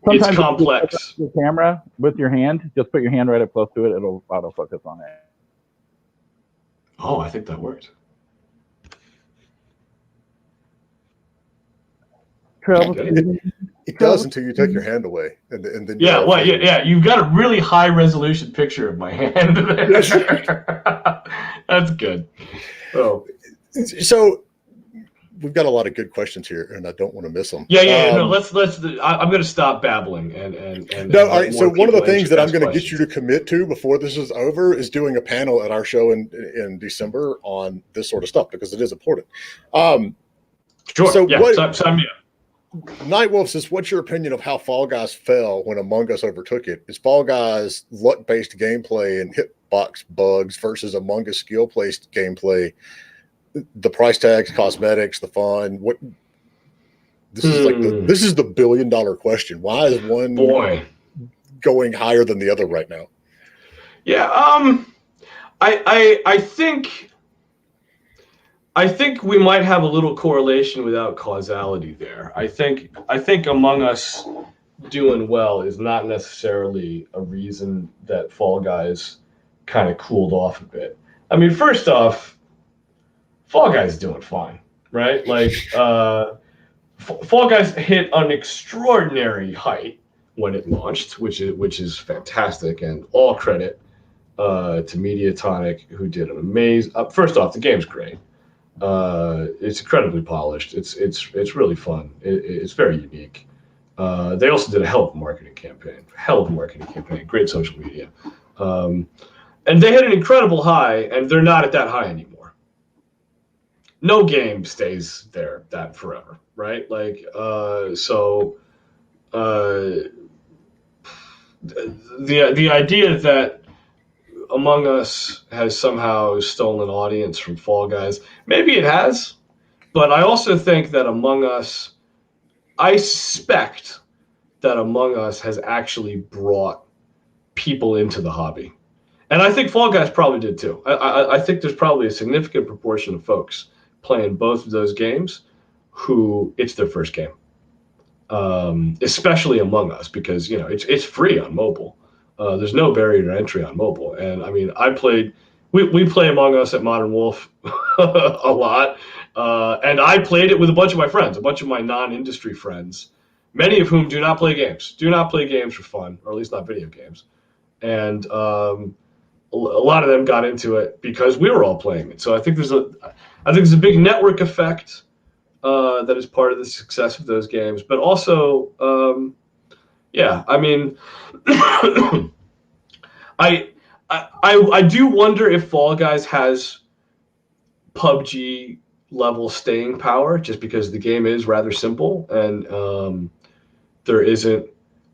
Sometimes it's complex. Your camera with your hand, just put your hand right up close to it. It'll autofocus on it. Oh, I think that worked. Travel Okay. to It does until you take your hand away, and then you Yeah, have well, to- yeah. You've got a really high resolution picture of my hand there. Yes. That's good. Oh, So we've got a lot of good questions here, and I don't want to miss them. yeah. No, let's. I'm going to stop babbling and No, let all right. So more one of the people things that I'm ask going to get you questions. to commit to before this is over is doing a panel at our show in December on this sort of stuff because it is important. Sure. So yeah. what? Sign me up. Nightwolf says, "What's your opinion of how Fall Guys fell when Among Us overtook it? Is Fall Guys luck-based gameplay and hitbox bugs versus Among Us skill-based gameplay? The price tags, cosmetics, the fun. What? This is like this is the $1 billion question. Why is one Boy. going higher than the other right now?" Yeah. I think we might have a little correlation without causality there. I think Among Us doing well is not necessarily a reason that Fall Guys kind of cooled off a bit. I mean, first off, Fall Guys is doing fine, right? Like, Fall Guys hit an extraordinary height when it launched, which is fantastic, and all credit to Mediatonic, who did an amazing. First off, the game's great. It's incredibly polished. It's really fun. It's very unique. They also did a hell of a marketing campaign. Great social media. And they hit an incredible high, and they're not at that high anymore. No game stays there that forever, right? Like, so the idea that Among Us has somehow stolen audience from Fall Guys, maybe it has, but I also think that I suspect that Among Us has actually brought people into the hobby. And I think Fall Guys probably did too. I think there's probably a significant proportion of folks playing both of those games who it's their first game, especially Among Us, because it's free on mobile. There's no barrier to entry on mobile, and I mean, we play Among Us at Modern Wolf a lot, and I played it with a bunch of my friends, a bunch of my non-industry friends, many of whom do not play games for fun, or at least not video games, and a lot of them got into it because we were all playing it. So I think there's a big network effect that is part of the success of those games, but also, yeah, I mean, I do wonder if Fall Guys has PUBG level staying power, just because the game is rather simple and there isn't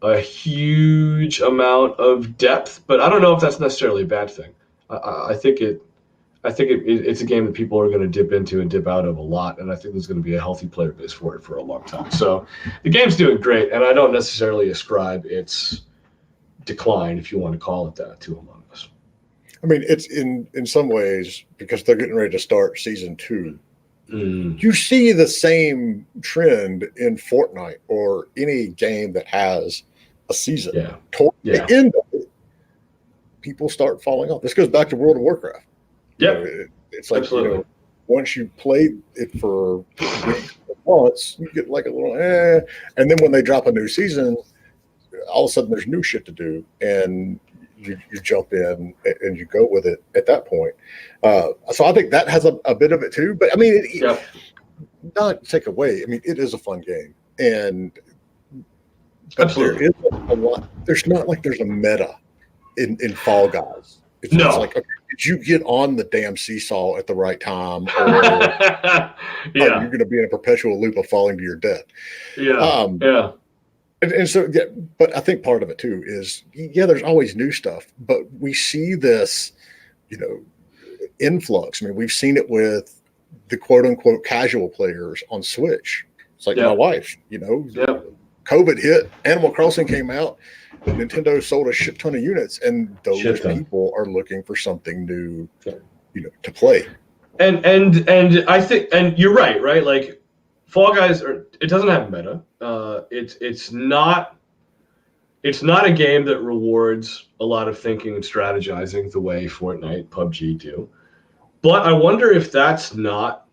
a huge amount of depth. But I don't know if that's necessarily a bad thing. I think it's a game that people are going to dip into and dip out of a lot, and I think there's going to be a healthy player base for it for a long time. So the game's doing great, and I don't necessarily ascribe its decline, if you want to call it that, to Among Us. I mean, it's in some ways because they're getting ready to start season 2. You see the same trend in Fortnite or any game that has a season. Yeah. Toward the end of it, people start falling off. This goes back to World of Warcraft. Yeah, it's like, absolutely. Once you play it for weeks or months, you get like a little and then when they drop a new season, all of a sudden there's new shit to do, and you jump in and you go with it at that point. So I think that has a bit of it too. But I mean, not take away. I mean, it is a fun game, and absolutely, there is a lot. There's not like there's a meta in Fall Guys. It's like, okay, did you get on the damn seesaw at the right time, or you're going to be in a perpetual loop of falling to your death? Yeah. And so, yeah, but I think part of it too is, there's always new stuff, but we see this, influx. I mean, we've seen it with the quote unquote casual players on Switch. It's like my wife, COVID hit, Animal Crossing came out, Nintendo sold a shit ton of units, and those people are looking for something new, to play. And I think, and you're right? Like, Fall Guys, it doesn't have meta. It's not a game that rewards a lot of thinking and strategizing the way Fortnite, PUBG do. But I wonder if that's not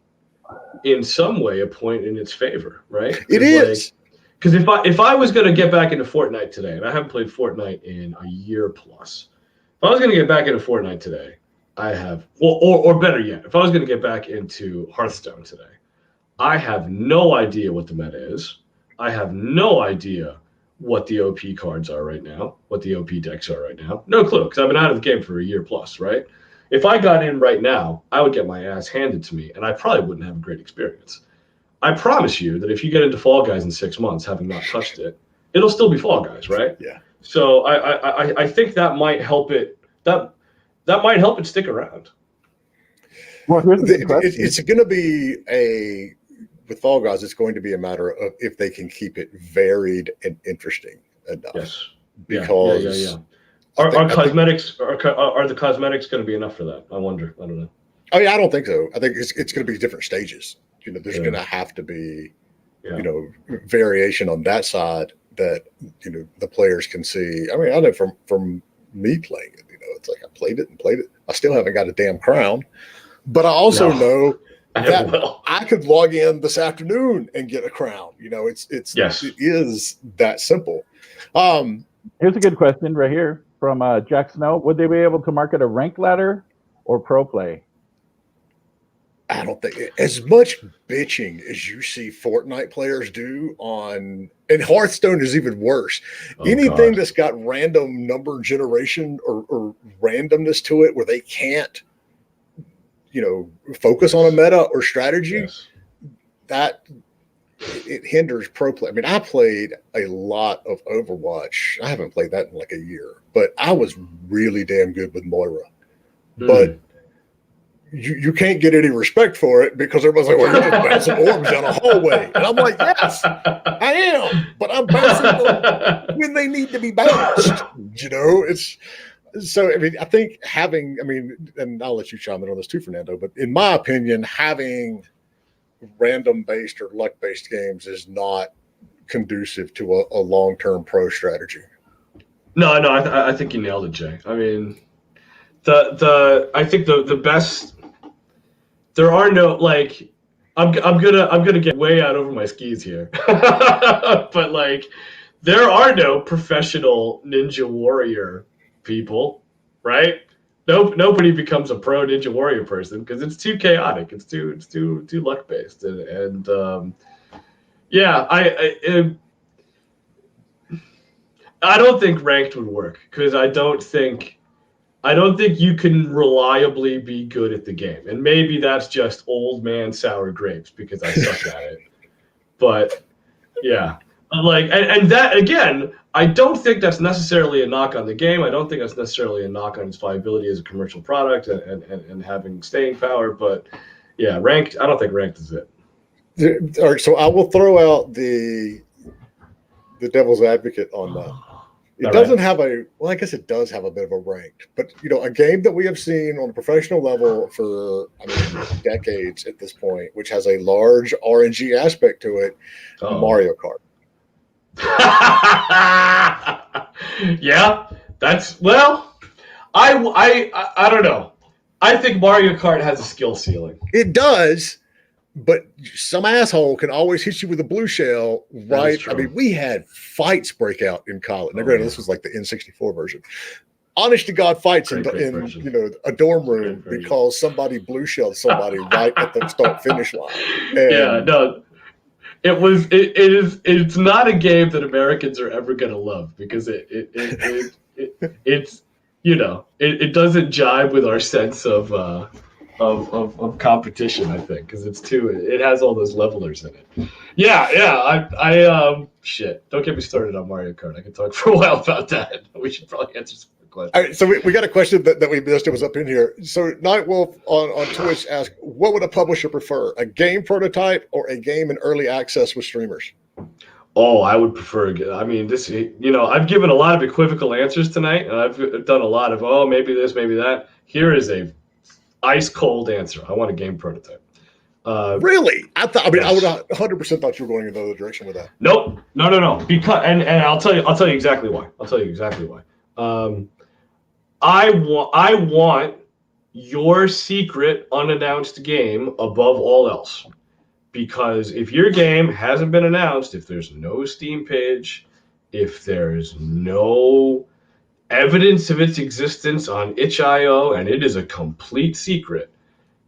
in some way a point in its favor, right? It is. Because if I was going to get back into Fortnite today, and I haven't played Fortnite in a year plus, if I was going to get back into Fortnite today, I have, or better yet, if I was going to get back into Hearthstone today, I have no idea what the meta is. I have no idea what the OP cards are right now, what the OP decks are right now. No clue, because I've been out of the game for a year plus, right? If I got in right now, I would get my ass handed to me, and I probably wouldn't have a great experience. I promise you that if you get into Fall Guys in 6 months, having not touched it, it'll still be Fall Guys, right? Yeah. So I think that might help it. That might help it stick around. Well, here's a good question. It's going to be with Fall Guys, it's going to be a matter of if they can keep it varied and interesting enough. Yes. Because Are the cosmetics going to be enough for that? I wonder. I don't know. I mean, I don't think so. I think it's going to be different stages. There's going to have to be, variation on that side that the players can see. I mean, I know from me playing it, it's like I played it. I still haven't got a damn crown, but I also know that I could log in this afternoon and get a crown. It is that simple. Here's a good question right here from Jack Snow. Would they be able to market a rank ladder or pro play? I don't think as much bitching as you see Fortnite players do and Hearthstone is even worse. Anything that's got random number generation or randomness to it where they can't, focus on a meta or strategy, that it hinders pro play. I mean, I played a lot of Overwatch. I haven't played that in like a year, but I was really damn good with Moira. But you can't get any respect for it because everybody's like, well, you're just bouncing orbs down a hallway. And I'm like, yes, I am, but I'm bouncing them when they need to be bounced. It's so, I mean, I think and I'll let you chime in on this too, Fernando, but in my opinion, having random-based or luck-based games is not conducive to a long-term pro strategy. No, I think you nailed it, Jay. I mean, I think the best. There are no I'm gonna get way out over my skis here, but there are no professional ninja warrior people, right? Nobody becomes a pro ninja warrior person because it's too chaotic. It's too luck based, and I don't think ranked would work because I don't think you can reliably be good at the game. And maybe that's just old man sour grapes because I suck at it. But yeah, and that again, I don't think that's necessarily a knock on the game. I don't think that's necessarily a knock on its viability as a commercial product and having staying power. But yeah, ranked, I don't think ranked is it. All right, so I will throw out the devil's advocate on that. It doesn't have I guess it does have a bit of a ranked, but a game that we have seen on a professional level for decades at this point, which has a large RNG aspect to it, Mario Kart. Yeah, I don't know. I think Mario Kart has a skill ceiling. It does. But some asshole can always hit you with a blue shell, right? I mean, we had fights break out in college. Now, granted, this was like the N64 version. Honest to God, fights in a dorm room because somebody blue shelled somebody right at the start finish line. And it's not a game that Americans are ever going to love because it doesn't jive with our sense of competition, I think, because it has all those levelers in it. Shit, don't get me started on Mario Kart. I could talk for a while about that. We should probably answer some questions. All right, so we got a question that we missed. It was up in here. So Nightwolf on Twitch asked, what would a publisher prefer, a game prototype or a game in early access with streamers? Oh, I would prefer. I mean, this. I've given a lot of equivocal answers tonight, and I've done a lot of maybe this, maybe that. Here is a ice cold answer. I want a game prototype. Really? I would 100% thought you were going in the other direction with that. Nope. No. Because and I'll tell you exactly why. I want your secret unannounced game above all else. Because if your game hasn't been announced, if there's no Steam page, if there's no evidence of its existence on itch.io, and it is a complete secret,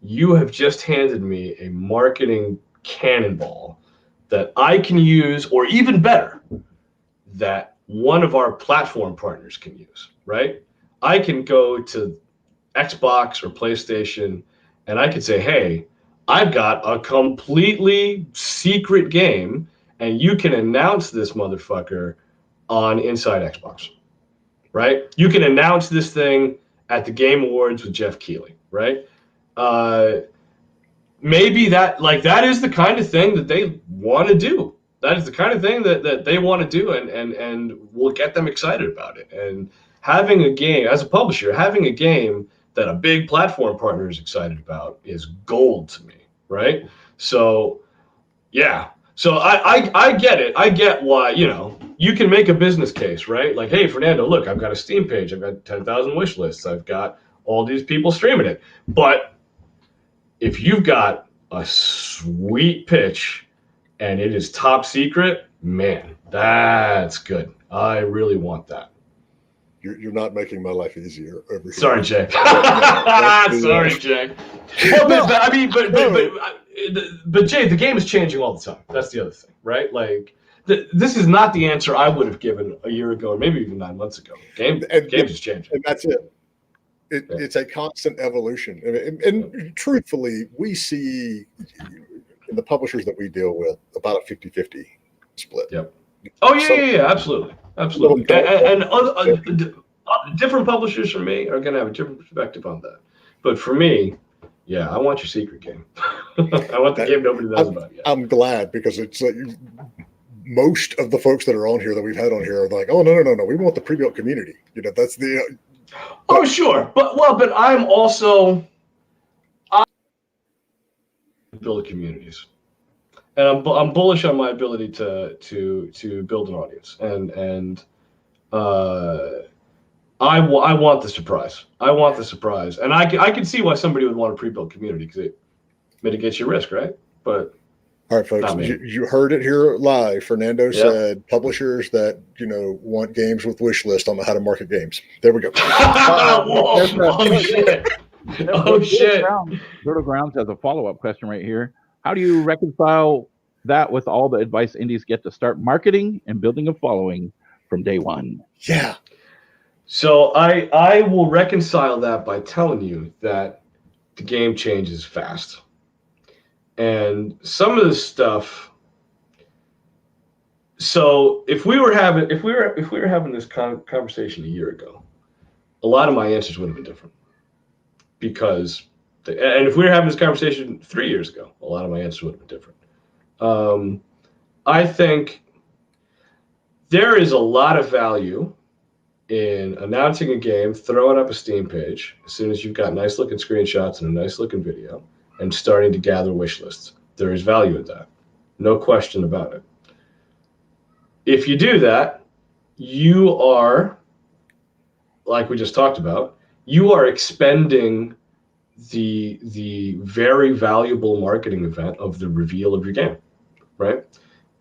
you have just handed me a marketing cannonball that I can use, or even better, that one of our platform partners can use, right? I can go to Xbox or PlayStation and I could say, hey, I've got a completely secret game and you can announce this motherfucker on Inside Xbox, right? You can announce this thing at the Game Awards with Jeff Keighley, right? Maybe that is the kind of thing that they want to do. That is the kind of thing that they want to do and will get them excited about it. And having a game, as a publisher, having a game that a big platform partner is excited about is gold to me, right? So, yeah. So I get it. I get why, you can make a business case, right? Like, hey, Fernando, look, I've got a Steam page. I've got 10,000 wish lists. I've got all these people streaming it. But if you've got a sweet pitch and it is top secret, man, that's good. I really want that. You're not making my life easier over here. Sorry, Jay. Sorry, Jay. But Jay, the game is changing all the time. That's the other thing, right? Like, this is not the answer I would have given a year ago, or maybe even 9 months ago. Games is changing, and that's it. It's a constant evolution, and truthfully, we see in the publishers that we deal with about a 50-50 split. Yep. Oh yeah, absolutely. And different publishers from me are going to have a different perspective on that. But for me, yeah, I want your secret game. I want the game nobody knows about yet. I'm glad, because it's like most of the folks that are on here that we've had on here are like, oh no, we want the pre-built community. That's the. Oh sure, but I'm also build communities. And I'm bullish on my ability to build an audience, and I want the surprise. I want the surprise, and I can see why somebody would want a pre-built community, because it mitigates your risk, right? But all right, folks, you heard it here live. Fernando said publishers that want games with wish list on how to market games. There we go. Oh shit! Oh shit! Turtle Grounds has a follow-up question right here. How do you reconcile that with all the advice indies get to start marketing and building a following from day one? Yeah. So I will reconcile that by telling you that the game changes fast. And some of this stuff. So if we were having this conversation a year ago, a lot of my answers would have been different. Because and if we were having this conversation 3 years ago, a lot of my answers would have been different. I think there is a lot of value in announcing a game, throwing up a Steam page as soon as you've got nice looking screenshots and a nice looking video, and starting to gather wish lists. There is value in that. No question about it. If you do that, you are, like we just talked about, you are expending the very valuable marketing event of the reveal of your game, right?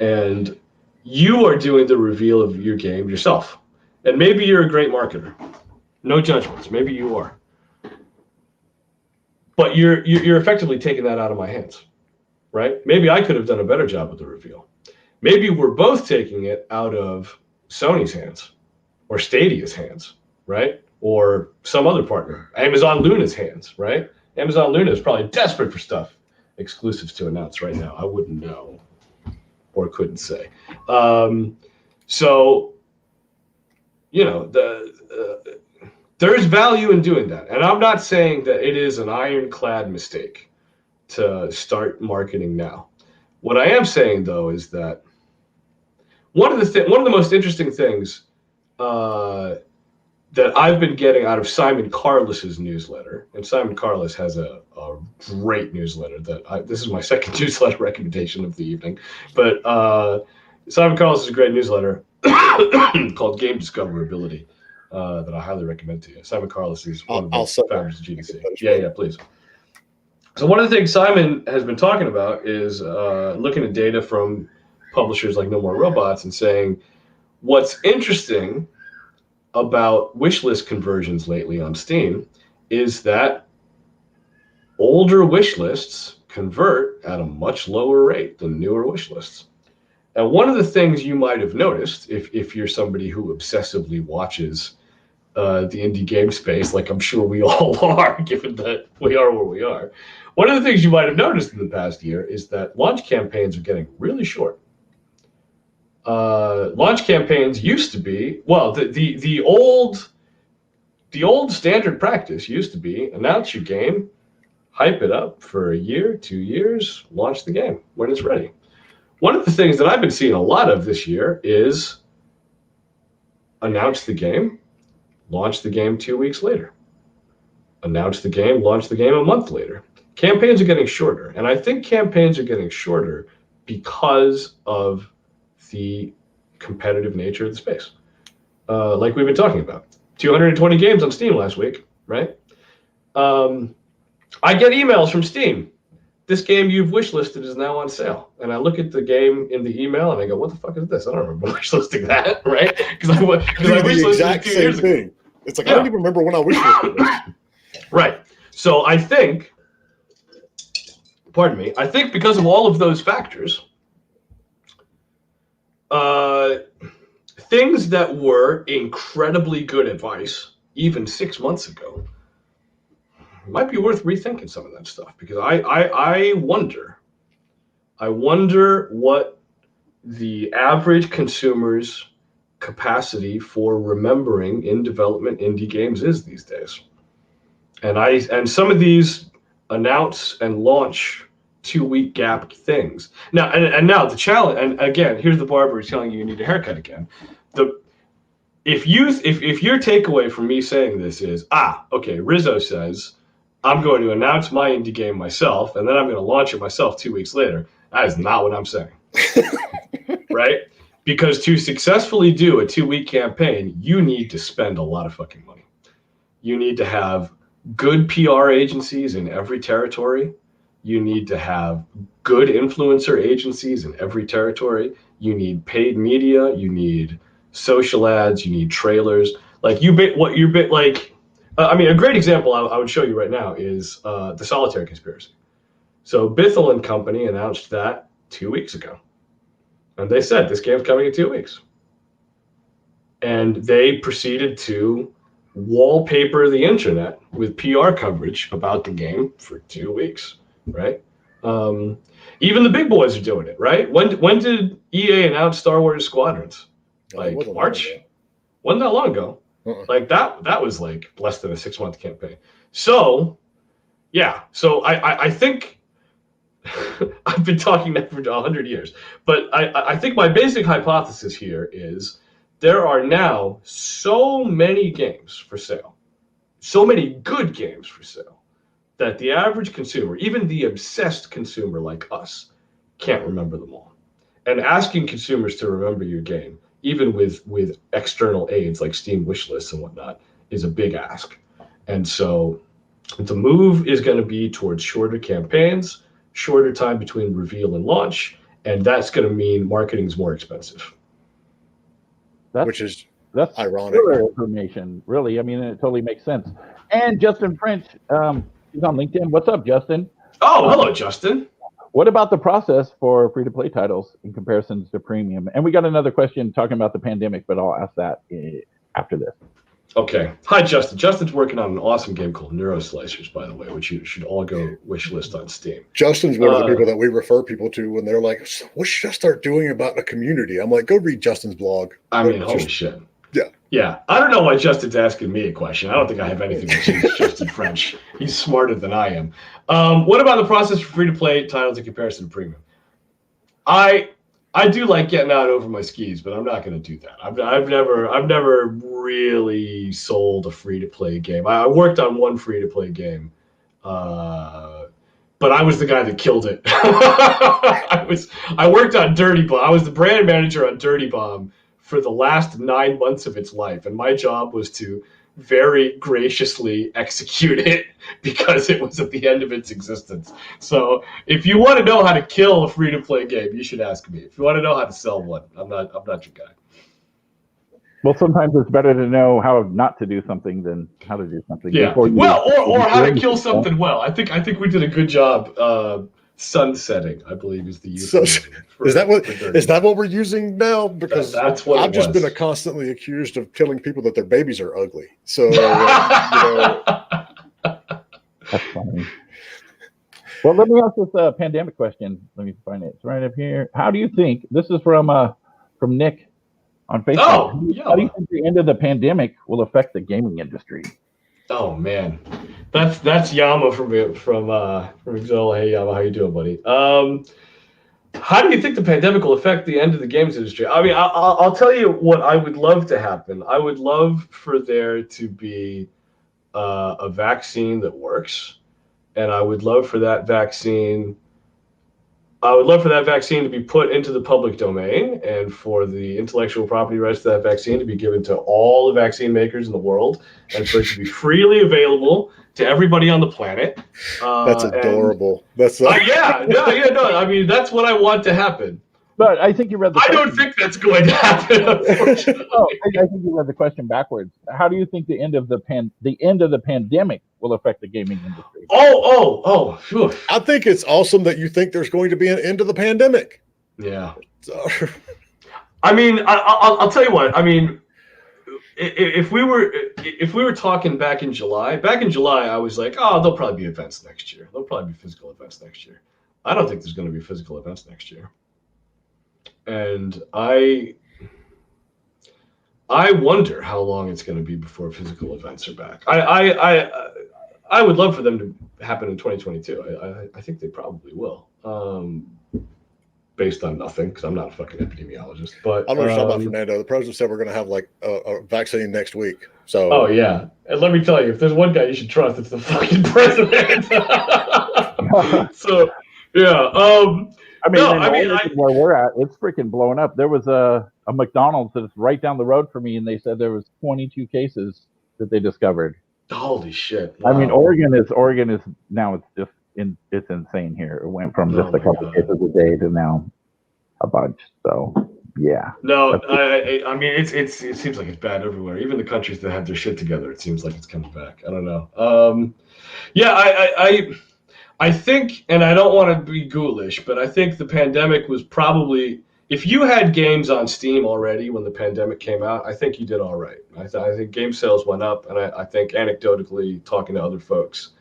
And you are doing the reveal of your game yourself. And maybe you're a great marketer. No judgments. Maybe you are. But you're effectively taking that out of my hands, right? Maybe I could have done a better job with the reveal. Maybe we're both taking it out of Sony's hands or Stadia's hands, right? Or some other partner, Amazon Luna's hands, right? Amazon Luna is probably desperate for stuff, exclusives to announce right now. I wouldn't know or couldn't say. So, there is value in doing that. And I'm not saying that it is an ironclad mistake to start marketing now. What I am saying, though, is that one of the most interesting things that I've been getting out of Simon Carles's newsletter, and Simon Carles has a great newsletter this is my second newsletter recommendation of the evening, but Simon Carles is a great newsletter called Game Discoverability that I highly recommend to you. Simon Carles is one of the founders of GDC. Yeah, please. So one of the things Simon has been talking about is looking at data from publishers like No More Robots and saying what's interesting about wishlist conversions lately on Steam is that older wish lists convert at a much lower rate than newer wish lists. And one of the things you might have noticed, if you're somebody who obsessively watches the indie game space, like I'm sure we all are, given that we are where we are, one of the things you might have noticed in the past year is that launch campaigns are getting really short. Launch campaigns used to be, well, the old standard practice used to be announce your game, hype it up for a year, 2 years, launch the game when it's ready. One of the things that I've been seeing a lot of this year is announce the game, launch the game 2 weeks later. Announce the game, launch the game a month later. Campaigns are getting shorter, and I think campaigns are getting shorter because of the competitive nature of the space. Like we've been talking about. 220 games on Steam last week, right? I get emails from Steam. This game you've wishlisted is now on sale. And I look at the game in the email and I go, what the fuck is this? I don't remember wishlisting that, right? Because I wishlisted it 2 years ago. It's like, I don't even remember when I wishlisted it. Right. So I think, because of all of those factors, things that were incredibly good advice, even 6 months ago, might be worth rethinking some of that stuff, because I wonder what the average consumer's capacity for remembering in development indie games is these days. And some of these announce and launch 2-week gap things. Now now the challenge, and again, here's the barber telling you need a haircut again. If your takeaway from me saying this is, okay, Rizo says I'm going to announce my indie game myself, and then I'm going to launch it myself 2 weeks later. That is not what I'm saying, right? Because to successfully do a 2-week campaign, you need to spend a lot of fucking money. You need to have good PR agencies in every territory. You need to have good influencer agencies in every territory. You need paid media. You need social ads. You need trailers. Like a great example I would show you right now is the Solitaire Conspiracy. So Bithell and Company announced that 2 weeks ago. And they said, this game's coming in 2 weeks. And they proceeded to wallpaper the internet with PR coverage about the game for 2 weeks, right? Even the big boys are doing it, right? When did EA announce Star Wars Squadrons? Like March? Wasn't that long ago. Like that was like less than a 6-month campaign. So yeah, so I think I've been talking that for 100 years, but I think my basic hypothesis here is there are now so many games for sale, so many good games for sale, that the average consumer, even the obsessed consumer like us, can't remember them all. And asking consumers to remember your game, even with external aids like Steam wishlists and whatnot, is a big ask. And so the move is going to be towards shorter campaigns, shorter time between reveal and launch, and that's going to mean marketing is more expensive. Which is ironic. Information, really. I mean, it totally makes sense. And Justin French, he's on LinkedIn. What's up, Justin? Oh, hello, Justin. What about the process for free-to-play titles in comparison to premium? And we got another question talking about the pandemic, but I'll ask that after this. Okay. Hi, Justin. Justin's working on an awesome game called Neuroslicers, by the way, which you should all go wish list on Steam. Justin's one of the people that we refer people to when they're like, what should I start doing about a community? I'm like, go read Justin's blog. I mean, holy shit. Yeah. Yeah. I don't know why Justin's asking me a question. I don't think I have anything to change Justin French. He's smarter than I am. What about the process for free-to-play titles in comparison to premium? I do like getting out over my skis, but I'm not going to do that. I've never really sold a free-to-play game. I worked on one free-to-play game, but I was the guy that killed it. I worked on Dirty Bomb. I was the brand manager on Dirty Bomb for the last 9 months of its life, and my job was to very graciously execute it because it was at the end of its existence. So if you want to know how to kill a free-to-play game, you should ask me. If you want to know how to sell one, I'm not your guy. Well, sometimes it's better to know how not to do something than how to do something. Yeah. Well, or how to kill something well. I think we did a good job. Sunsetting, I believe, is the use. Is that what we're using now? Because that's what I've just been constantly accused of telling people that their babies are ugly. So that's funny. Well, let me ask this pandemic question. Let me find it. It's right up here. How do you think this is from Nick on Facebook? How do you think the end of the pandemic will affect the gaming industry? Oh man, that's Yama from Exola. Hey Yama, how you doing, buddy? How do you think the pandemic will affect the end of the games industry? I mean, I'll tell you what I would love to happen. I would love for there to be a vaccine that works, and I would love for that vaccine. To be put into the public domain, and for the intellectual property rights to that vaccine to be given to all the vaccine makers in the world, and for it to be freely available to everybody on the planet. That's adorable. No. I mean, that's what I want to happen. But I think you read the question. I don't think that's going to happen, unfortunately. I think you read the question backwards. How do you think the end of the pandemic will affect the gaming industry? Phew. I think it's awesome that you think there's going to be an end to the pandemic. Yeah. I mean, I'll tell you what. I mean, if we were talking back in July, I was like, there'll probably be events next year. There'll probably be physical events next year. I don't think there's going to be physical events next year. And I wonder how long it's going to be before physical events are back. I would love for them to happen in 2022. I think they probably will, based on nothing, because I'm not a fucking epidemiologist. But I'm not talking about Fernando. The president said we're going to have like a vaccine next week. So. Oh yeah, and let me tell you, if there's one guy you should trust, it's the fucking president. So yeah. Where we're at, it's freaking blowing up. There was a McDonald's that's right down the road from me, and they said there was 22 cases that they discovered. Holy shit! Wow. I mean, Oregon is now it's insane here. It went from just a couple cases a day to now a bunch. So yeah. No, I mean it seems like it's bad everywhere. Even the countries that have their shit together, it seems like it's coming back. I don't know. I think, and I don't want to be ghoulish, but I think the pandemic was probably, if you had games on Steam already when the pandemic came out, I think you did all right. I think game sales went up, and I think anecdotally, talking to other folks,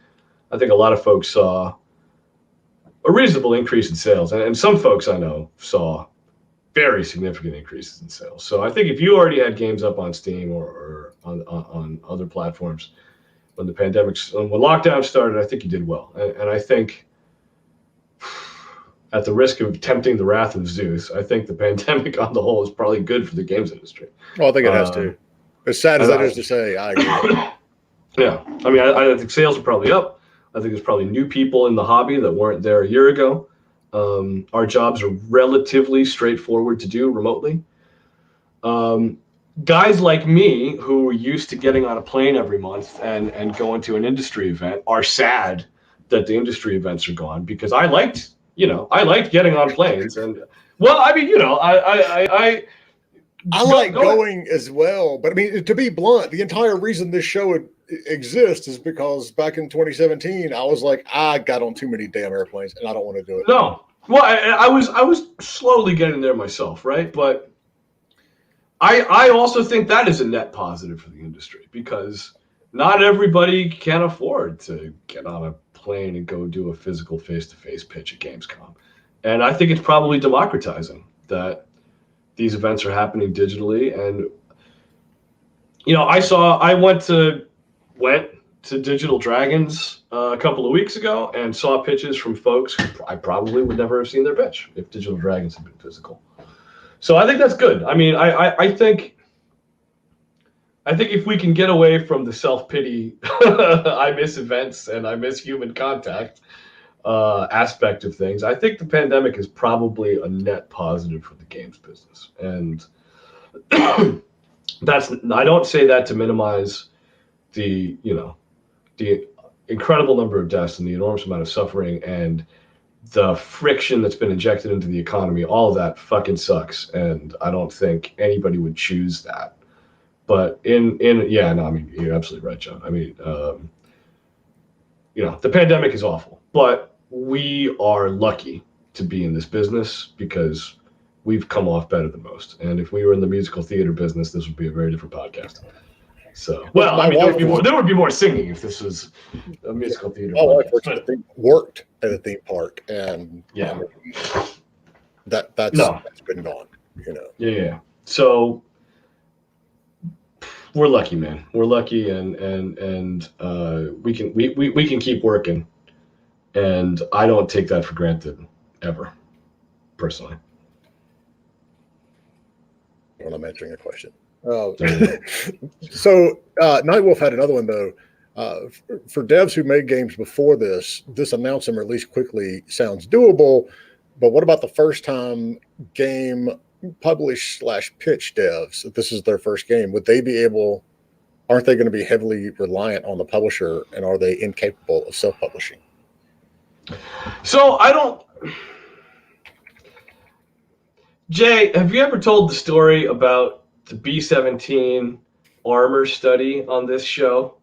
I think a lot of folks saw a reasonable increase in sales, and some folks I know saw very significant increases in sales. So I think if you already had games up on Steam or on other platforms, when lockdown started, I think you did well. And I think, at the risk of tempting the wrath of Zeus, I think the pandemic on the whole is probably good for the games industry. Well, I think it has to. As sad as that is to say, I agree. Yeah. I mean, I think sales are probably up. I think there's probably new people in the hobby that weren't there a year ago. Our jobs are relatively straightforward to do remotely. Guys like me who are used to getting on a plane every month and going to an industry event are sad that the industry events are gone, because I liked getting on planes, and I like going as well. But I mean, to be blunt, the entire reason this show exists is because back in 2017, I was like, I got on too many damn airplanes and I don't want to do it. No, well, I was slowly getting there myself, right? But I also think that is a net positive for the industry, because not everybody can afford to get on a plane and go do a physical face-to-face pitch at Gamescom. And I think it's probably democratizing that these events are happening digitally. And, I went to Digital Dragons a couple of weeks ago and saw pitches from folks who I probably would never have seen their pitch if Digital Dragons had been physical. So I think that's good. I mean, I think if we can get away from the self-pity, I miss events and I miss human contact aspect of things, I think the pandemic is probably a net positive for the games business. And I don't say that to minimize the incredible number of deaths and the enormous amount of suffering and the friction that's been injected into the economy, all of that fucking sucks. And I don't think anybody would choose that. But I mean, you're absolutely right, John. I mean, the pandemic is awful, but we are lucky to be in this business because we've come off better than most. And if we were in the musical theater business, this would be a very different podcast. So, well, I mean, there would be more singing if this was a musical theater. My wife worked at a theme park, and yeah, that's been gone. Yeah. So we're lucky, man. We're lucky, and we can keep working, and I don't take that for granted ever, personally. When I'm answering a question. So Nightwolf had another one though. For devs who made games before this announce them release quickly sounds doable, but what about the first time game publish / pitch devs? If this is their first game, would they be able? Aren't they going to be heavily reliant on the publisher, and are they incapable of self-publishing? So I don't. Jay, have you ever told the story about the B-17 armor study on this show?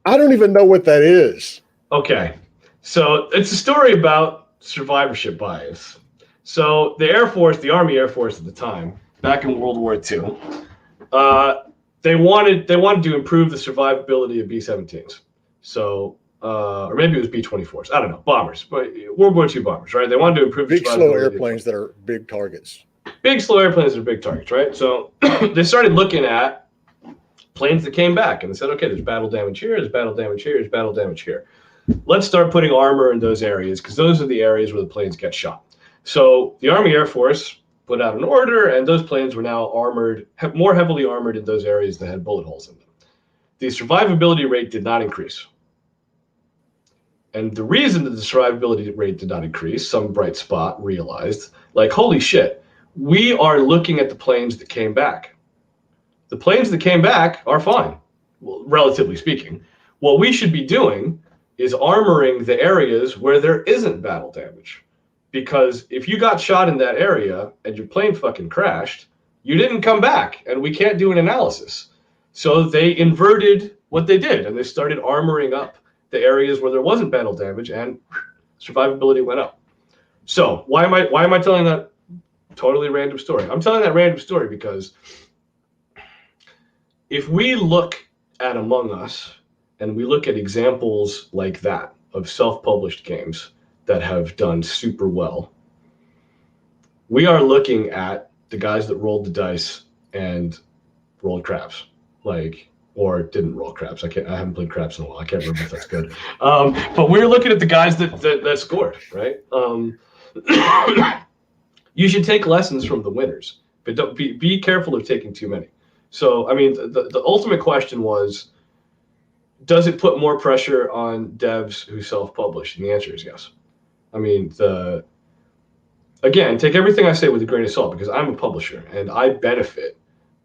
I don't even know what that is. Okay. So it's a story about survivorship bias. So the Air Force, the Army Air Force at the time, back in World War II, they wanted to improve the survivability of B-17s. So, or maybe it was B-24s. I don't know. Bombers, but World War II bombers, right? They wanted to improve big, slow airplanes that are big targets. Big, slow airplanes are big targets, right? So they started looking at planes that came back, and they said, okay, there's battle damage here, there's battle damage here, there's battle damage here. Let's start putting armor in those areas because those are the areas where the planes get shot. So the Army Air Force put out an order, and those planes were now armored, more heavily armored in those areas that had bullet holes in them. The survivability rate did not increase. And the reason that the survivability rate did not increase, some bright spot realized, like, holy shit, we are looking at the planes that came back. The planes that came back are fine, well, relatively speaking. What we should be doing is armoring the areas where there isn't battle damage. Because if you got shot in that area and your plane fucking crashed, you didn't come back, and we can't do an analysis. So they inverted what they did, and they started armoring up the areas where there wasn't battle damage, and survivability went up. So why am I telling that totally random story? I'm telling that random story because if we look at Among Us and we look at examples like that of self-published games that have done super well, we are looking at the guys that rolled the dice and rolled craps, or didn't roll craps. I haven't played craps in a while. I can't remember if that's good. But we're looking at the guys that scored, right? You should take lessons from the winners, but don't be careful of taking too many. So, I mean, the ultimate question was, does it put more pressure on devs who self-publish? And the answer is yes. I mean, again, take everything I say with a grain of salt because I'm a publisher and I benefit.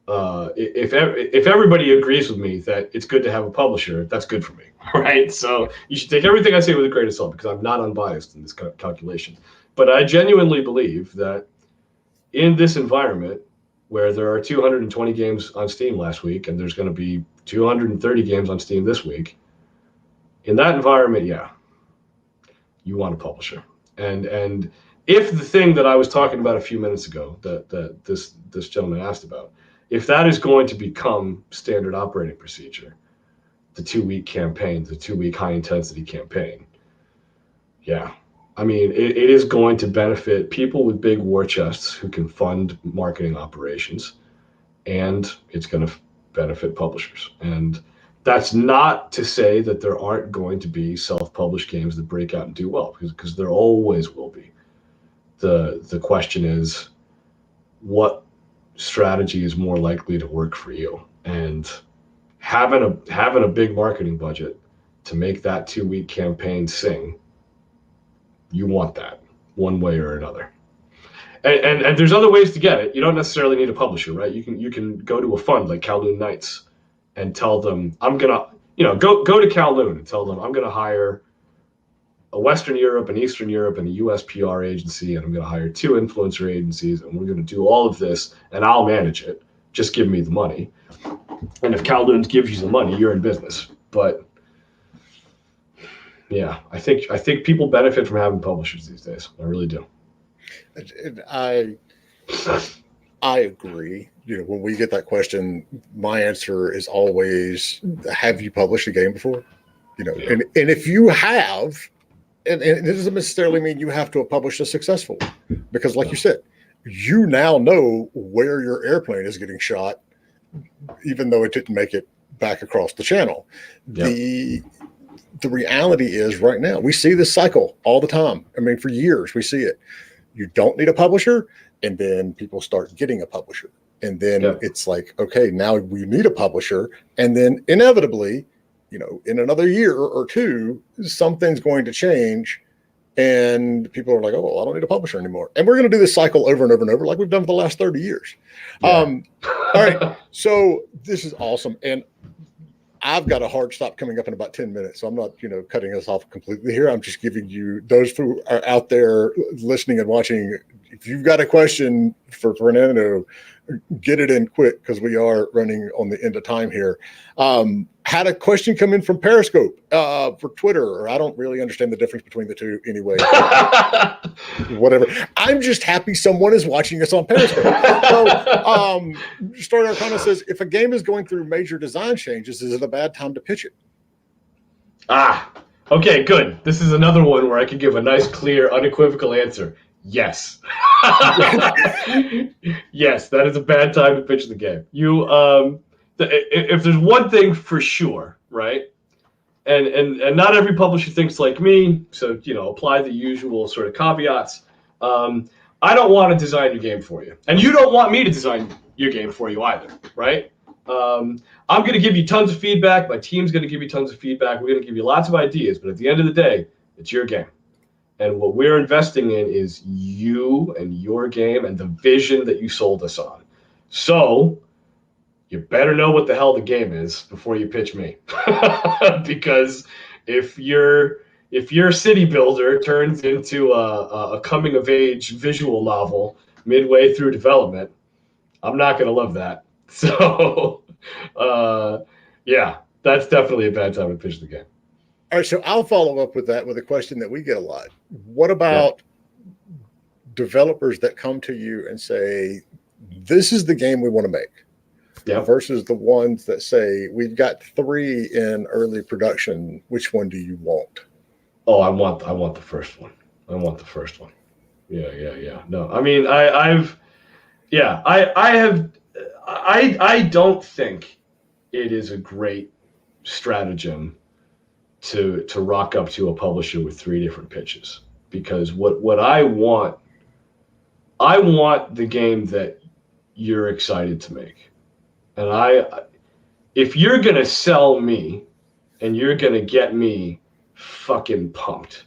If everybody agrees with me that it's good to have a publisher, that's good for me, right? So you should take everything I say with a grain of salt because I'm not unbiased in this calculation. But I genuinely believe that in this environment where there are 220 games on Steam last week and there's going to be 230 games on Steam this week, in that environment, yeah, you want a publisher. And if the thing that I was talking about a few minutes ago that this gentleman asked about, if that is going to become standard operating procedure, the 2-week campaign, the 2-week high-intensity campaign, yeah. I mean, it is going to benefit people with big war chests who can fund marketing operations, and it's going to benefit publishers. And that's not to say that there aren't going to be self-published games that break out and do well, because there always will be. The question is, what strategy is more likely to work for you? And having a big marketing budget to make that 2-week campaign sing, you want that one way or another. And there's other ways to get it. You don't necessarily need a publisher, right? You can go to a fund like Kowloon Knights and tell them I'm gonna, go to Kowloon and tell them I'm gonna hire a Western Europe, an Eastern Europe, and a US PR agency, and I'm gonna hire 2 influencer agencies, and we're gonna do all of this, and I'll manage it. Just give me the money. And if Kowloon gives you the money, you're in business. But yeah, I think people benefit from having publishers these days. I really do. I agree. When we get that question, my answer is always, have you published a game before? Yeah. And if you have, and it doesn't necessarily mean you have to have published a successful, because like you said, you now know where your airplane is getting shot, even though it didn't make it back across the channel. Yeah. The reality is right now, we see this cycle all the time. I mean, for years, we see it. You don't need a publisher, and then people start getting a publisher. And then it's like, okay, now we need a publisher. And then inevitably, in another year or two, something's going to change. And people are like, oh, well, I don't need a publisher anymore. And we're going to do this cycle over and over and over like we've done for the last 30 years. Yeah. All right. So this is awesome. And I've got a hard stop coming up in about 10 minutes. So I'm not, cutting us off completely here. I'm just giving you, those who are out there listening and watching, if you've got a question for Fernando, get it in quick because we are running on the end of time here. Had a question come in from Periscope for Twitter, or I don't really understand the difference between the two anyway. Whatever. I'm just happy someone is watching us on Periscope. So, Story Arcana says, if a game is going through major design changes, is it a bad time to pitch it? Okay, good. This is another one where I can give a nice, clear, unequivocal answer. Yes. Yes, that is a bad time to pitch the game. If there's one thing for sure, right? And not every publisher thinks like me, so apply the usual sort of caveats. I don't want to design your game for you, and you don't want me to design your game for you either, right? I'm going to give you tons of feedback. My team's going to give you tons of feedback. We're going to give you lots of ideas, but at the end of the day, it's your game. And what we're investing in is you and your game and the vision that you sold us on. So you better know what the hell the game is before you pitch me. Because if your city builder turns into a coming of age visual novel midway through development, I'm not going to love that. So yeah, that's definitely a bad time to pitch the game. All right, so I'll follow up with that with a question that we get a lot. What about developers that come to you and say, this is the game we want to make, versus the ones that say, we've got 3 in early production. Which one do you want? Oh, I want the first one. I want the first one. Yeah. No, I mean, I don't think it is a great stratagem to rock up to a publisher with 3 different pitches, because what I want the game that you're excited to make. And if you're going to sell me and you're going to get me fucking pumped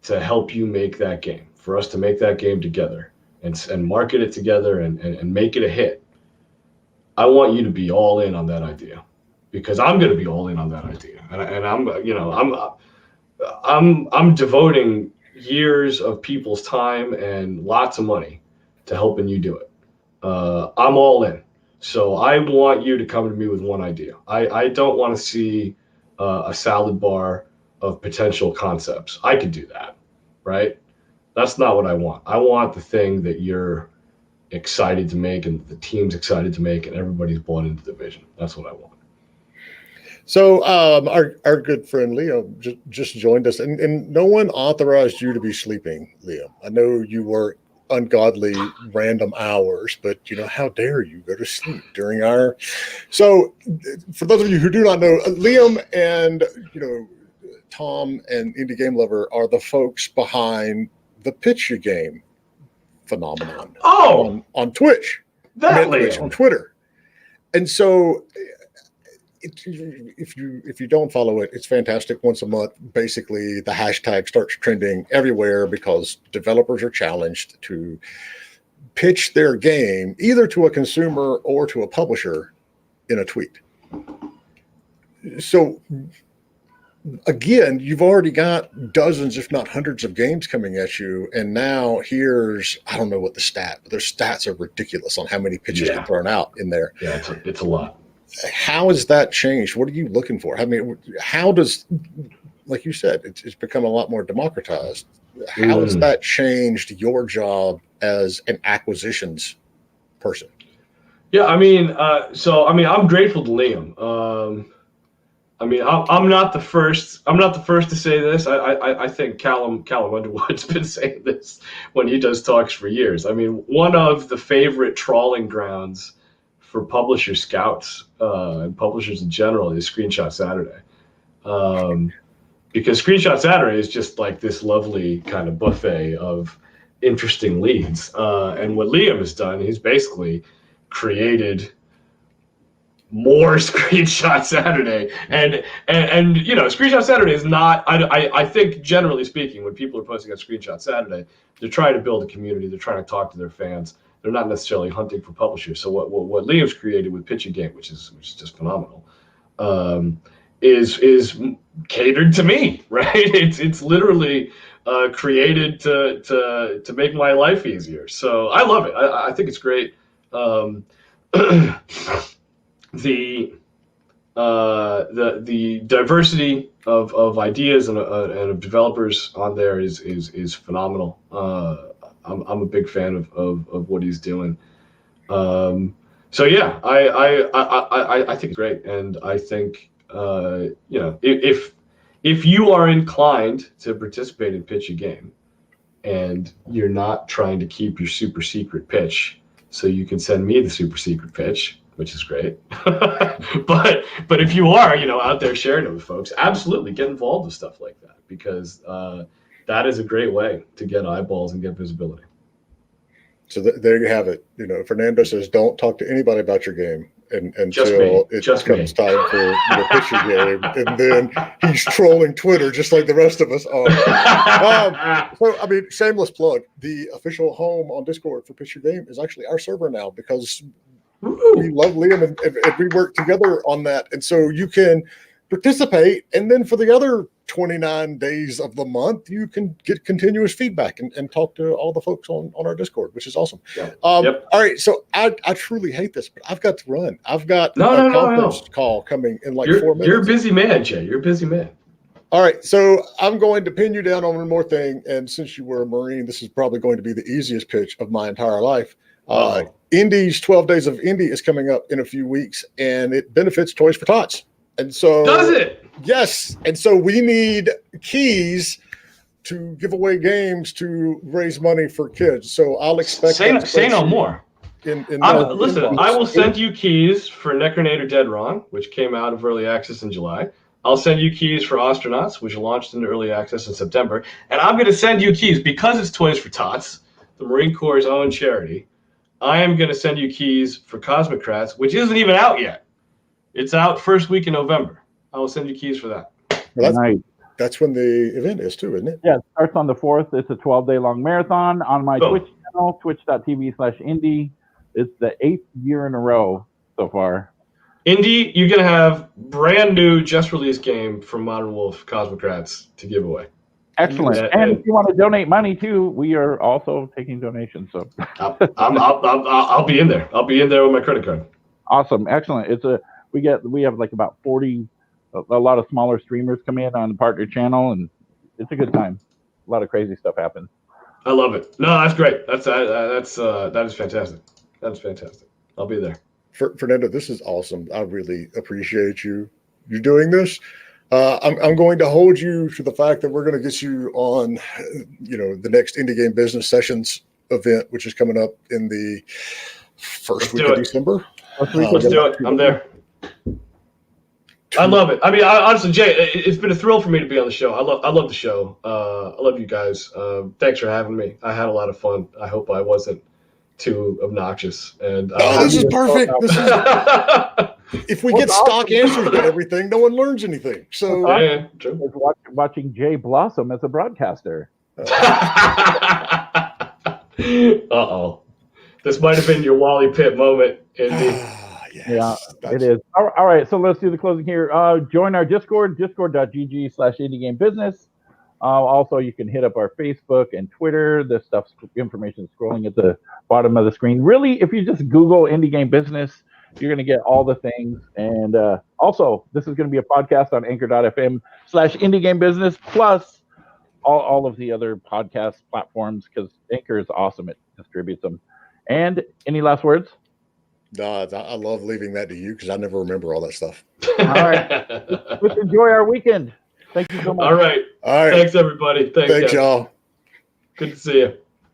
to help you make that game, for us to make that game together and market it together and make it a hit, I want you to be all in on that idea, because I'm going to be all in on that idea. And I'm devoting years of people's time and lots of money to helping you do it. I'm all in. So I want you to come to me with one idea. I don't want to see a salad bar of potential concepts. I could do that, right? That's not what I want. I want the thing that you're excited to make and the team's excited to make and everybody's bought into the vision. That's what I want. So our good friend Liam just joined us, and no one authorized you to be sleeping, Liam. I know you work ungodly random hours, but how dare you go to sleep during our... So for those of you who do not know, Liam and Tom and Indie Game Lover are the folks behind the Pitch Your Game phenomenon on Twitch. Twitch, on Twitter. And so if you don't follow it, it's fantastic. Once a month, basically the hashtag starts trending everywhere because developers are challenged to pitch their game either to a consumer or to a publisher in a tweet. So again, you've already got dozens, if not hundreds of games coming at you. And now here's, I don't know what the stat, but their stats are ridiculous on how many pitches get thrown out in there. Yeah, it's a lot. How has that changed? What are you looking for? I mean, how does, like you said, it's become a lot more democratized. How has that changed your job as an acquisitions person? Yeah, I mean, I'm grateful to Liam. I mean, I'm not the first. I'm not the first to say this. I think Callum Underwood's been saying this when he does talks for years. I mean, one of the favorite trawling grounds for publisher scouts and publishers in general is Screenshot Saturday, because Screenshot Saturday is just like this lovely kind of buffet of interesting leads. And what Liam has done, he's basically created more Screenshot Saturday, and Screenshot Saturday is not. I think generally speaking, when people are posting on Screenshot Saturday, they're trying to build a community. They're trying to talk to their fans. They're not necessarily hunting for publishers. So what Liam's created with Pitch a Game, which is just phenomenal, is catered to me, right? It's literally created to make my life easier. So I love it. I think it's great. The diversity of ideas and of developers on there is phenomenal. I'm a big fan of what he's doing. So yeah, I think it's great, and I think if you are inclined to participate in Pitch a Game, and you're not trying to keep your super secret pitch, so you can send me the super secret pitch, which is great. but if you are, out there sharing it with folks, absolutely get involved with stuff like that, because that is a great way to get eyeballs and get visibility. So there you have it. Fernando says, don't talk to anybody about your game until it comes time for the pitching game. And then he's trolling Twitter just like the rest of us are. So, I mean, shameless plug. The official home on Discord for Pitch Your Game is actually our server now, because we love Liam and we work together on that. And so you can participate, and then for the other 29 days of the month, you can get continuous feedback and talk to all the folks on our Discord, which is awesome. Yep. All right, so I truly hate this, but I've got to run. I've got a conference call coming in 4 minutes. You're a busy man, Jay. You're a busy man. All right, so I'm going to pin you down on one more thing, and since you were a Marine, this is probably going to be the easiest pitch of my entire life. Indy's 12 Days of Indy is coming up in a few weeks, and it benefits Toys for Tots. And so, does it? Yes. And so we need keys to give away games to raise money for kids. So I'll expect. Say no more. Listen, I will send you keys for Necronator Dead Wrong, which came out of early access in July. I'll send you keys for Astronauts, which launched into early access in September. And I'm going to send you keys because it's Toys for Tots, the Marine Corps' own charity. I am going to send you keys for Cosmocrats, which isn't even out yet. It's out first week in November. I will send you keys for that. Well, that's when the event is too, isn't it? Yeah, it starts on the 4th. It's a 12-day long marathon on my Twitch channel, twitch.tv/Indy. It's the 8th year in a row so far. Indy, you're going to have brand new, just released game from Modern Wolf Cosmocrats to give away. Excellent. And if you want to donate money too, we are also taking donations. So I'll be in there. I'll be in there with my credit card. Awesome. Excellent. We have like about 40, a lot of smaller streamers come in on the partner channel, and it's a good time. A lot of crazy stuff happens. I love it. No, that's great. That is fantastic. That's fantastic. I'll be there. Fernando, this is awesome. I really appreciate you doing this. I'm going to hold you to the fact that we're going to get you on, the next Indie Game Business Sessions event, which is coming up in the first week of December. Let's do it. I'm there. I love it. I mean, honestly, Jay, it's been a thrill for me to be on the show. I love the show. I love you guys. Thanks for having me. I had a lot of fun. I hope I wasn't too obnoxious. And this is perfect. If we get stock answers to everything, no one learns anything. So watching Jay blossom as a broadcaster. Uh-oh. This might have been your Wally Pitt moment, Indy. Yes, Yeah, it is. All right, so let's do the closing here. Join our Discord, discord.gg/indiegamebusiness. Also, you can hit up our Facebook and Twitter. This information is scrolling at the bottom of the screen. Really, if you just Google Indie Game Business, you're going to get all the things. And also, this is going to be a podcast on anchor.fm/Indie Game Business, plus all of the other podcast platforms, because Anchor is awesome. It distributes them. And any last words? No, I love leaving that to you because I never remember all that stuff. All right. Let's enjoy our weekend. Thank you so much. All right. All right. Thanks, everybody. Thanks, Thanks, guys. y'all. Good to see you.